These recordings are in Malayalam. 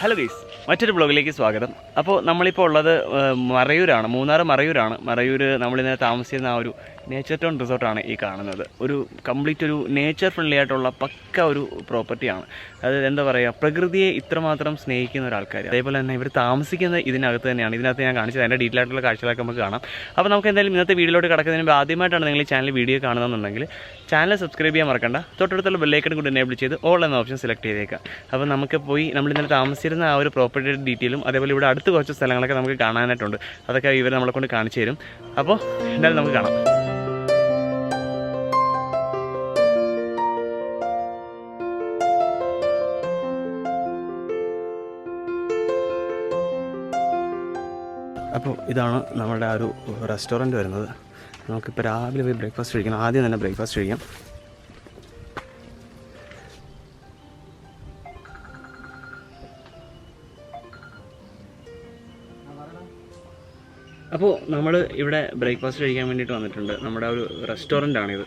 ഹലോ ഗൈസ്, മറ്റൊരു ബ്ലോഗിലേക്ക് സ്വാഗതം. അപ്പോൾ നമ്മളിപ്പോൾ ഉള്ളത് മറയൂരാണ്, മൂന്നാർ മറയൂരാണ്. മറയൂർ നമ്മളിന്നലെ താമസിച്ചിരുന്ന ആ ഒരു നേച്ചർ ടൗൺ റിസോർട്ടാണ് ഈ കാണുന്നത്. ഒരു കംപ്ലീറ്റ് ഒരു നേച്ചർ ഫ്രണ്ട്ലി ആയിട്ടുള്ള പക്ക ഒരു പ്രോപ്പർട്ടിയാണ്. അത് എന്താ പറയുക, പ്രകൃതിയെ ഇത്രമാത്രം സ്നേഹിക്കുന്ന ഒരാൾക്കാർ. അതേപോലെ തന്നെ ഇവർ താമസിക്കുന്നത് ഇതിനകത്ത് തന്നെയാണ്. ഇതിനകത്ത് ഞാൻ കാണിച്ചത് അതിൻ്റെ ഡീറ്റെയിൽ ആയിട്ടുള്ള കാഴ്ചകളൊക്കെ നമുക്ക് കാണാം. അപ്പോൾ നമുക്ക് എന്തായാലും ഇന്നത്തെ വീഡിയോയിലോട്ട് കിടക്കുന്നതിന് മുമ്പ് ആദ്യമായിട്ടാണ് നിങ്ങൾ ഈ ചാനൽ വീഡിയോ കാണുന്നതെന്നുണ്ടെങ്കിൽ ചാനൽ സബ്സ്ക്രൈബ് ചെയ്യാൻ മറക്കണ്ട. തൊട്ടടുത്തുള്ള ബെല്ലൈക്കൺ കൂടി എനേബിൾ ചെയ്ത് ഓൾ എന്ന ഓപ്ഷൻ സെലക്ട് ചെയ്തേക്കാം. അപ്പോൾ നമുക്ക് പോയി നമ്മളിന്നലെ താമസിച്ചിരുന്ന ആ ഒരു പ്രോപ്പർട്ടിയുടെ ഡീറ്റെയിലും അതേപോലെ ഇവിടെ അടുത്ത് കുറച്ച് സ്ഥലങ്ങളൊക്കെ നമുക്ക് കാണാനായിട്ടുണ്ട്. അതൊക്കെ ഇവർ നമ്മളെ കൊണ്ട് കാണിച്ചു തരും. അപ്പോൾ എന്തായാലും നമുക്ക് കാണാം. അപ്പോൾ ഇതാണ് നമ്മുടെ ആ ഒരു റെസ്റ്റോറൻറ്റ് വരുന്നത്. നമുക്കിപ്പോൾ രാവിലെ പോയി ബ്രേക്ക്ഫാസ്റ്റ് കഴിക്കണം. ആദ്യം തന്നെ ബ്രേക്ക്ഫാസ്റ്റ് കഴിക്കാം. അപ്പോൾ നമ്മൾ ഇവിടെ ബ്രേക്ക്ഫാസ്റ്റ് കഴിക്കാൻ വേണ്ടിയിട്ട് വന്നിട്ടുണ്ട്. നമ്മുടെ ഒരു റെസ്റ്റോറൻ്റാണിത്.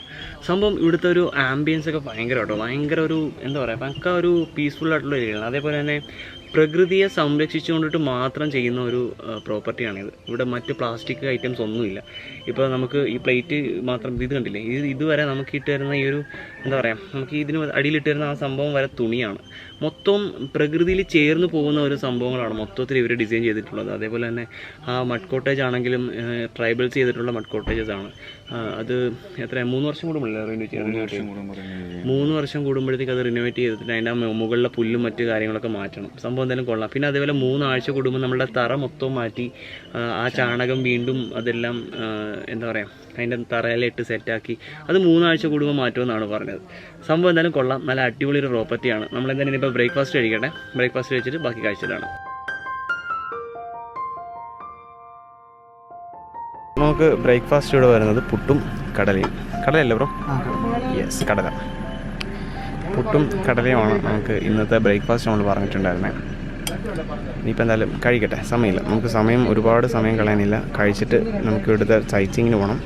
സംഭവം ഇവിടുത്തെ ഒരു ആംബിയൻസ് ഒക്കെ ഭയങ്കര കേട്ടോ, ഭയങ്കര ഒരു എന്താ പറയുക, പക്ക ഒരു പീസ്ഫുൾ ആയിട്ടുള്ള ഏരിയയാണ്. അതേപോലെ തന്നെ പ്രകൃതിയെ സംരക്ഷിച്ചുകൊണ്ടിട്ട് മാത്രം ചെയ്യുന്ന ഒരു പ്രോപ്പർട്ടിയാണിത്. ഇവിടെ മറ്റ് പ്ലാസ്റ്റിക് ഐറ്റംസ് ഒന്നുമില്ല. ഇപ്പോൾ നമുക്ക് ഈ പ്ലേറ്റ് മാത്രം ഇത് കണ്ടില്ലേ, ഇതുവരെ നമുക്ക് ഇട്ട് തരുന്ന ഈ ഒരു എന്താ പറയുക, നമുക്ക് ഇതിന് അടിയിലിട്ട് തരുന്ന ആ സംഭവം വരെ തുണിയാണ്. മൊത്തം പ്രകൃതിയിൽ ചേർന്ന് പോകുന്ന ഒരു സംഭവങ്ങളാണ് മൊത്തത്തിൽ ഇവർ ഡിസൈൻ ചെയ്തിട്ടുള്ളത്. അതേപോലെ തന്നെ ആ മഡ് കോട്ടേജ് ആണെങ്കിലും ട്രൈബൽസ് ചെയ്തിട്ടുള്ള മഡ് കോട്ടേജസ് ആണ്. അത് എത്ര 3 വർഷം കൂടുമ്പോഴല്ലേ റിനോവേറ്റ് ചെയ്യുന്നത്? 3 വർഷം കൂടുമ്പോഴത്തേക്ക് അത് റിനോവേറ്റ് ചെയ്തിട്ട് അതിൻ്റെ മുകളിലെ പുല്ലും മറ്റു കാര്യങ്ങളൊക്കെ മാറ്റണം. സംഭവം എന്തായാലും കൊള്ളാം. പിന്നെ അതേപോലെ 3 ആഴ്ച കൂടുമ്പോൾ നമ്മളുടെ തറ മൊത്തം മാറ്റി ആ ചാണകം വീണ്ടും അതെല്ലാം എന്താ പറയുക, അതിൻ്റെ തറയിലിട്ട് സെറ്റാക്കി അത് 3 ആഴ്ച കൂടുമ്പോൾ മാറ്റുമെന്നാണ് പറഞ്ഞത്. സംഭവം എന്തായാലും കൊള്ളാം. നല്ല അടിപൊളി ഒരു പ്രോപ്പർട്ടിയാണ്. നമ്മളെന്തായാലും ഇപ്പോൾ ബ്രേക്ക്ഫാസ്റ്റ് കഴിക്കട്ടെ. ബ്രേക്ക്ഫാസ്റ്റ് കഴിച്ചിട്ട് ബാക്കി കാഴ്ചയിലാണ്. നമുക്ക് ബ്രേക്ക്ഫാസ്റ്റ് ഇവിടെ വരുന്നത് പുട്ടും കടലയും. കടലയല്ലേ ബ്രോ? യെസ്, കടല. പുട്ടും കടലയുമാണ് നമുക്ക് ഇന്നത്തെ ബ്രേക്ക്ഫാസ്റ്റ് നമ്മൾ പറഞ്ഞിട്ടുണ്ടായിരുന്നത്. ഇനിയിപ്പോൾ എന്തായാലും കഴിക്കട്ടെ, സമയമില്ല നമുക്ക്, ഒരുപാട് സമയം കളയാനില്ല. കഴിച്ചിട്ട് നമുക്ക് ഇവിടുത്തെ സൈറ്റിങ്ങിന് പോകണം.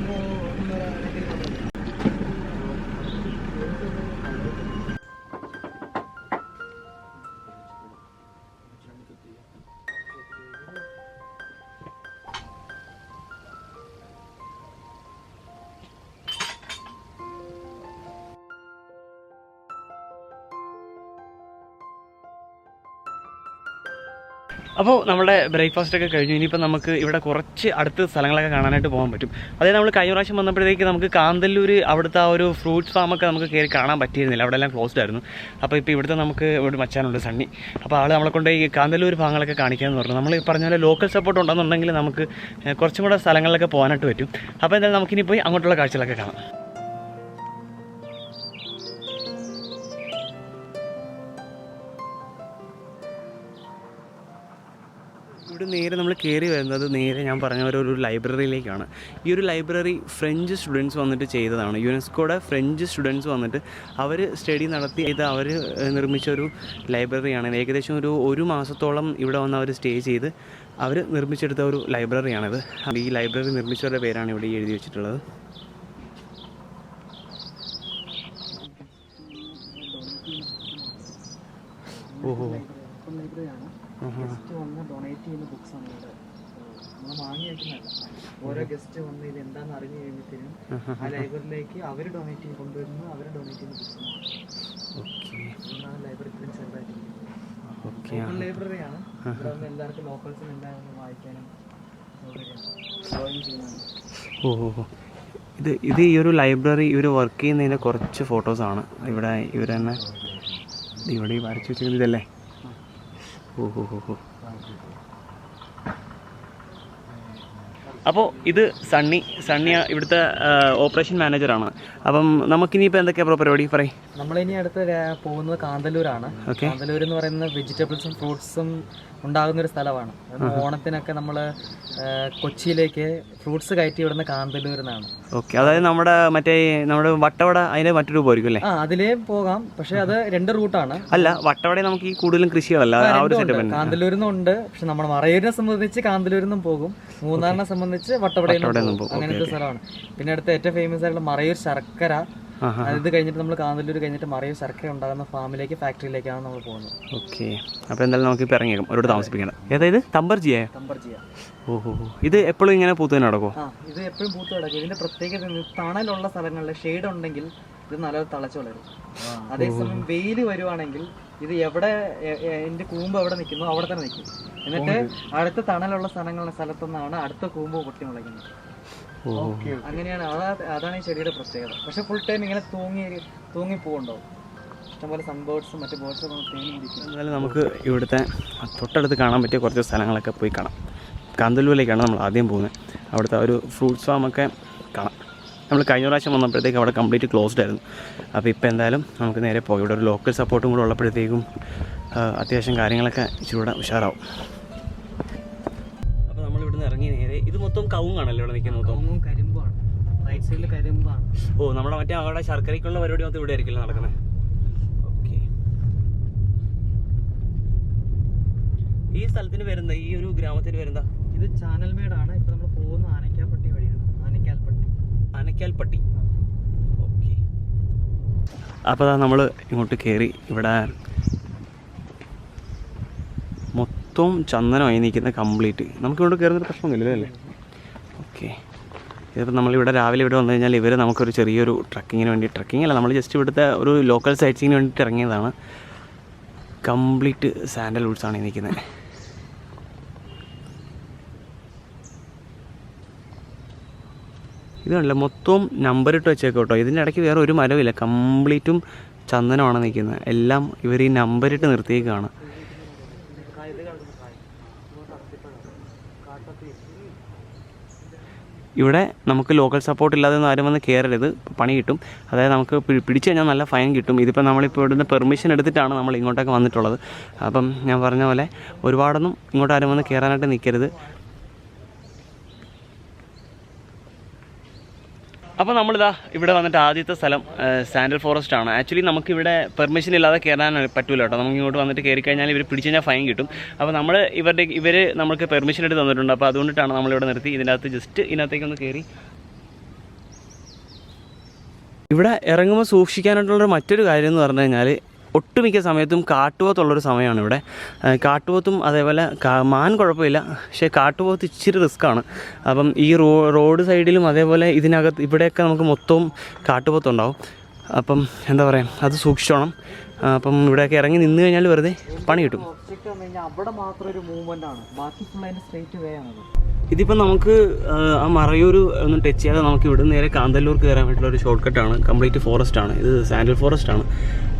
അപ്പോൾ നമ്മുടെ ബ്രേക്ക്ഫാസ്റ്റൊക്കെ കഴിഞ്ഞു. ഇനിയിപ്പോൾ നമുക്ക് ഇവിടെ കുറച്ച് അടുത്ത സ്ഥലങ്ങളൊക്കെ കാണാനായിട്ട് പോകാൻ പറ്റും. അതായത് നമ്മൾ കഴിഞ്ഞ പ്രാവശ്യം വന്നപ്പോഴത്തേക്ക് നമുക്ക് കാന്തല്ലൂർ അവിടുത്തെ ആ ഒരു ഫ്രൂട്ട്സ് ഫാമൊക്കെ നമുക്ക് കയറി കാണാൻ പറ്റിയിരുന്നില്ല, അവിടെ എല്ലാം ക്ലോസ്ഡ് ആയിരുന്നു. അപ്പോൾ ഇപ്പോൾ ഇവിടുത്തെ നമുക്ക് ഇവിടെ മച്ചാനുണ്ട് സണ്ണി. അപ്പോൾ ആൾ നമ്മളെ കൊണ്ട് ഈ കാന്തല്ലൂർ ഭാഗങ്ങളൊക്കെ കാണിക്കാമെന്ന് പറഞ്ഞു. നമ്മൾ പറഞ്ഞ പോലെ ലോക്കൽ സപ്പോർട്ട് ഉണ്ടെന്നുണ്ടെങ്കിൽ നമുക്ക് കുറച്ചും കൂടെ സ്ഥലങ്ങളിലൊക്കെ പോകാനായിട്ട് പറ്റും. അപ്പോൾ എന്തായാലും നമുക്കിനി പോയി അങ്ങോട്ടുള്ള കാഴ്ചകളൊക്കെ കാണാം. ഇവിടെ നേരെ നമ്മൾ കയറി വരുന്നത് നേരെ ഞാൻ പറഞ്ഞ ഒരു ലൈബ്രറിയിലേക്കാണ്. ഈ ഒരു ലൈബ്രറി ഫ്രഞ്ച് സ്റ്റുഡൻസ് വന്നിട്ട് ചെയ്തതാണ്. യുനെസ്കോയുടെ ഫ്രഞ്ച് സ്റ്റുഡൻസ് വന്നിട്ട് അവർ സ്റ്റഡി നടത്തി അവർ നിർമ്മിച്ച ഒരു ലൈബ്രറിയാണ്. ഏകദേശം ഒരു മാസത്തോളം ഇവിടെ വന്ന് അവർ സ്റ്റേ ചെയ്ത് അവർ നിർമ്മിച്ചെടുത്ത ഒരു ലൈബ്രറിയാണിത്. ഈ ലൈബ്രറി നിർമ്മിച്ചവരുടെ പേരാണ് ഇവിടെ എഴുതി വെച്ചിട്ടുള്ളത്. ഓഹോ, ഡൊണേറ്റ് ചെയ്യുന്ന ബുക്സ് ആണ് ഇവിടെ നമ്മൾ വാങ്ങി വെക്കുന്നതല്ല. ഓരോ ഗസ്റ്റ് വന്ന് ഇത് എന്താണെന്ന് അറിഞ്ഞു കഴിയുമ്പോഴത്തേനും ആ ലൈബ്രറിയിലേക്ക് അവർ ഡൊണേറ്റ് ചെയ്ത് കൊണ്ടുവരുന്നു. അവർ ഡൊണേറ്റ് ചെയ്യുന്ന ബുക്സ് ലൈബ്രറി ഇത്രയും ചെറുതായിട്ട് ലൈബ്രറിയാണ്. ഇവിടെ വന്ന് എല്ലാവർക്കും ലോക്കൽസിന് എന്തായാലും വായിക്കാനും ഇത് ഈ ഒരു ലൈബ്രറി ഇവർ വർക്ക് ചെയ്യുന്നതിൻ്റെ കുറച്ച് ഫോട്ടോസാണ്. ഇവിടെ ഇവർ തന്നെ ഇവിടെ വരച്ച് വെച്ചിരിക്കുന്നത് ഇതല്ലേ? അപ്പോൾ ഇത് സണ്ണി ഇവിടുത്തെ ഓപ്പറേഷൻ മാനേജറാണ്. അപ്പം നമുക്കിനിയിപ്പോൾ എന്തൊക്കെയാണ് പരിപാടി പറയും? നമ്മളിനി അടുത്ത് പോകുന്നത് കാന്തല്ലൂരാണ്. കാന്തല്ലൂർ എന്ന് പറയുന്നത് വെജിറ്റബിൾസും ഫ്രൂട്ട്സും ഉണ്ടാകുന്ന ഒരു സ്ഥലമാണ്. ഓണത്തിനൊക്കെ നമ്മൾ കൊച്ചിയിലേക്ക് ഫ്രൂട്ട്സ് കയറ്റി വിടുന്ന കാന്തല്ലൂരിനാണ്. ഓക്കെ, അതായത് നമ്മുടെ വട്ടവട അതിന്റെ മറ്റൊരു രൂപമായിരിക്കും അല്ലേ? അതിലേ പോകാം, പക്ഷെ അത് 2 റൂട്ടാണ്. അല്ല, വട്ടവട നമുക്ക് ഈ കൂടുതലും കൃഷികളല്ല, കാന്തല്ലൂരിൽ നിന്നുണ്ട്. പക്ഷെ നമ്മുടെ മറയൂരിനെ സംബന്ധിച്ച് കാന്തല്ലൂരിൽ നിന്നും പോകും, മൂന്നാറിനെ സംബന്ധിച്ച് വട്ടവടയിൽ നിന്നും പോകും. അങ്ങനത്തെ സ്ഥലമാണ്. പിന്നെ അടുത്ത ഏറ്റവും ഫേമസ് ആയിട്ടുള്ള മറയൂർ ശർക്കര ഇത് കഴിഞ്ഞിട്ട് നമ്മൾ കാന്തല്ലൂർ കഴിഞ്ഞിട്ട് മറയൂർ ശർക്കര ഉണ്ടാകുന്ന ഫാമിലേക്ക് ഫാക്ടറിയിലേക്കാണ് നമ്മൾ പോകുന്നത്. ഓക്കെ, അപ്പോൾ എന്തായാലും നമുക്ക് ഇപ്പോൾ ഇറങ്ങിയേക്കാം, അവരോട് താമസിപ്പിക്കണം. ഏതായത് തമ്പർജിയാ? തമ്പർജിയ. ഓഹോ, ഇത് എപ്പോഴും ഇങ്ങനെ പൂത്ത് തന്നെ നടക്കുമോ? ഇത് എപ്പോഴും പൂത്ത് കിടക്കും. ഇതിന്റെ പ്രത്യേകത തണലുള്ള സ്ഥലങ്ങളിൽ ഷെയ്ഡ് ഉണ്ടെങ്കിൽ ഇത് നല്ലൊരു തളച്ചു വളരും. അതേസമയം വെയിൽ വരുവാണെങ്കിൽ ഇത് എവിടെ എന്റെ കൂമ്പ് എവിടെ നിൽക്കുന്നു അവിടെ തന്നെ നിൽക്കും. എന്നിട്ട് അടുത്ത തണലുള്ള സ്ഥലത്തുനിന്നാണ് അടുത്ത കൂമ്പ് പൊട്ടി മുളയ്ക്കുന്നത്. അങ്ങനെയാണ്, അതാണ് ഈ ചെടിയുടെ പ്രത്യേകത. പക്ഷെ ഫുൾ ടൈം ഇങ്ങനെ തൂങ്ങി പോവുണ്ടാവും. ഇഷ്ടംപോലെ സൺബേർഡ്സും മറ്റു ബേർഡ്സും എന്നാലും നമുക്ക് ഇവിടുത്തെ തൊട്ടടുത്ത് കാണാൻ പറ്റിയ കുറച്ച് സ്ഥലങ്ങളൊക്കെ പോയി കാണാം. കാന്തല്ലൂരിലേക്കാണ് നമ്മൾ ആദ്യം പോകുന്നത്. അവിടുത്തെ ഒരു ഫ്രൂട്ട്സ് ഫാമൊക്കെ കാണാം. നമ്മൾ കഴിഞ്ഞ പ്രാവശ്യം വന്നപ്പോഴത്തേക്ക് അവിടെ കംപ്ലീറ്റ് ക്ലോസ്ഡ് ആയിരുന്നു. അപ്പോൾ ഇപ്പോൾ എന്തായാലും നമുക്ക് നേരെ പോകാം. ഇവിടെ ഒരു ലോക്കൽ സപ്പോർട്ടും കൂടെ ഉള്ളപ്പോഴത്തേക്കും അത്യാവശ്യം കാര്യങ്ങളൊക്കെ ഇച്ചിരി കൂടെ ഉഷാറാവും. അപ്പോൾ നമ്മൾ ഇവിടുന്ന് ഇറങ്ങി നേരെ, ഇത് മൊത്തം കവുങ്ങാണല്ലോ ഇവിടെ നിൽക്കുന്നത്? മൊത്തം കരിമ്പാണ്, റൈറ്റ് സൈഡിൽ കരിമ്പാണ്. ഓ, നമ്മുടെ മറ്റേ അവിടെ ശർക്കരയ്ക്കുള്ള പരിപാടി മൊത്തം ഇവിടെ ആയിരിക്കില്ല നടക്കുന്നത്. ഓക്കെ, ഈ സ്ഥലത്തിന് വരുന്ന, ഈ ഒരു ഗ്രാമത്തിന് വരുന്ന ഇത് ചാനൽമേടാണ്. ഇപ്പൊ നമ്മൾ പോകുന്ന ആനക്കാൽപ്പട്ടി വഴിയാണ്. ആനക്കാൽപ്പട്ടി. ഓക്കെ, അപ്പോൾ നമ്മൾ ഇങ്ങോട്ട് കയറി. ഇവിടെ മൊത്തം ചന്ദനമായി നിൽക്കുന്ന കംപ്ലീറ്റ്. നമുക്കിവിടെ കയറുന്നൊരു പ്രശ്നമൊന്നുമില്ല അല്ലേ? ഓക്കെ, ഇതിപ്പോൾ നമ്മളിവിടെ രാവിലെ ഇവിടെ വന്നു കഴിഞ്ഞാൽ ഇവർ നമുക്കൊരു ചെറിയൊരു ട്രക്കിങ്ങിന് വേണ്ടി, ട്രക്കിംഗ് അല്ല, നമ്മൾ ജസ്റ്റ് ഇവിടുത്തെ ഒരു ലോക്കൽ സൈറ്റ് സീന് വേണ്ടിയിട്ട് ഇറങ്ങിയതാണ്. കംപ്ലീറ്റ് സാൻഡൽവുഡ്സാണ് നിൽക്കുന്നത്. ഇതല്ല, മൊത്തം നമ്പറിട്ട് വെച്ചേക്കോ കേട്ടോ. ഇതിൻ്റെ ഇടയ്ക്ക് വേറെ ഒരു മരമില്ല, കംപ്ലീറ്റും ചന്ദനമാണ് നിൽക്കുന്നത്. എല്ലാം ഇവർ ഈ നമ്പറിട്ട് നിർത്തിയേക്കാണ്. ഇവിടെ നമുക്ക് ലോക്കൽ സപ്പോർട്ട് ഇല്ലാതെ ഒന്നും ആരും വന്ന് കയറരുത്, പണി കിട്ടും. അതായത് നമുക്ക് പിടിച്ചു കഴിഞ്ഞാൽ നല്ല ഫൈൻ കിട്ടും. ഇതിപ്പോൾ നമ്മളിപ്പോൾ ഇവിടുന്ന് പെർമിഷൻ എടുത്തിട്ടാണ് നമ്മൾ ഇങ്ങോട്ടൊക്കെ വന്നിട്ടുള്ളത്. അപ്പം ഞാൻ പറഞ്ഞ പോലെ ഒരുപാടൊന്നും ഇങ്ങോട്ട് ആരും വന്ന് കയറാനായിട്ട് നിൽക്കരുത്. അപ്പോൾ നമ്മളിതാ ഇവിടെ വന്നിട്ട് ആദ്യത്തെ സ്ഥലം സാൻഡൽ ഫോറസ്റ്റ് ആണ്. ആക്ച്വലി നമുക്കിവിടെ പെർമിഷൻ ഇല്ലാതെ കയറാൻ പറ്റില്ല കേട്ടോ. നമുക്ക് ഇങ്ങോട്ട് വന്നിട്ട് കയറി കഴിഞ്ഞാൽ ഇവർ പിടിച്ചു കഴിഞ്ഞാൽ ഫൈൻ കിട്ടും. അപ്പോൾ ഇവർ നമുക്ക് പെർമിഷൻ എടുത്ത് തന്നിട്ടുണ്ട്. അപ്പോൾ അതുകൊണ്ടിട്ടാണ് നമ്മളിവിടെ നിർത്തി ഇതിനകത്ത് ജസ്റ്റ് ഇതിനകത്തേക്കൊന്ന് കയറി. ഇവിടെ ഇറങ്ങുമ്പോൾ സൂക്ഷിക്കാനായിട്ടുള്ള മറ്റൊരു കാര്യം എന്ന് പറഞ്ഞു കഴിഞ്ഞാൽ ഒട്ടുമിക്ക സമയത്തും കാട്ടുപോത്തുള്ളൊരു സമയമാണ് ഇവിടെ. കാട്ടുപോത്തും അതേപോലെ മാൻ കുഴപ്പമില്ല, പക്ഷേ കാട്ടുപോത്ത് ഇച്ചിരി റിസ്ക്കാണ്. അപ്പം ഈ റോഡ് സൈഡിലും അതേപോലെ ഇതിനകത്ത് ഇവിടെയൊക്കെ നമുക്ക് മൊത്തവും കാട്ടുപോത്തുണ്ടാവും. അപ്പം എന്താ പറയുക, അത് സൂക്ഷിച്ചോണം. അപ്പം ഇവിടെയൊക്കെ ഇറങ്ങി നിന്ന് കഴിഞ്ഞാൽ വെറുതെ പണി കിട്ടും. അവിടെ മാത്രം ഒരു മൂവ്മെൻ്റ് ആണ്, ബാക്കി ഫുൾ അതിൻ്റെ സ്ട്രേറ്റ് വേ ആണ്. ഇതിപ്പോൾ നമുക്ക് ആ മറയൂർ ഒന്നും ടച്ച് ചെയ്യാതെ നമുക്ക് ഇവിടെ നേരെ കാന്തല്ലൂർ കയറാൻ വേണ്ടിയിട്ടുള്ള ഒരു ഷോർട്ട് കട്ടാണ്. കംപ്ലീറ്റ് ഫോറസ്റ്റ് ആണ് ഇത്, സാൻഡൽ ഫോറസ്റ്റ് ആണ്.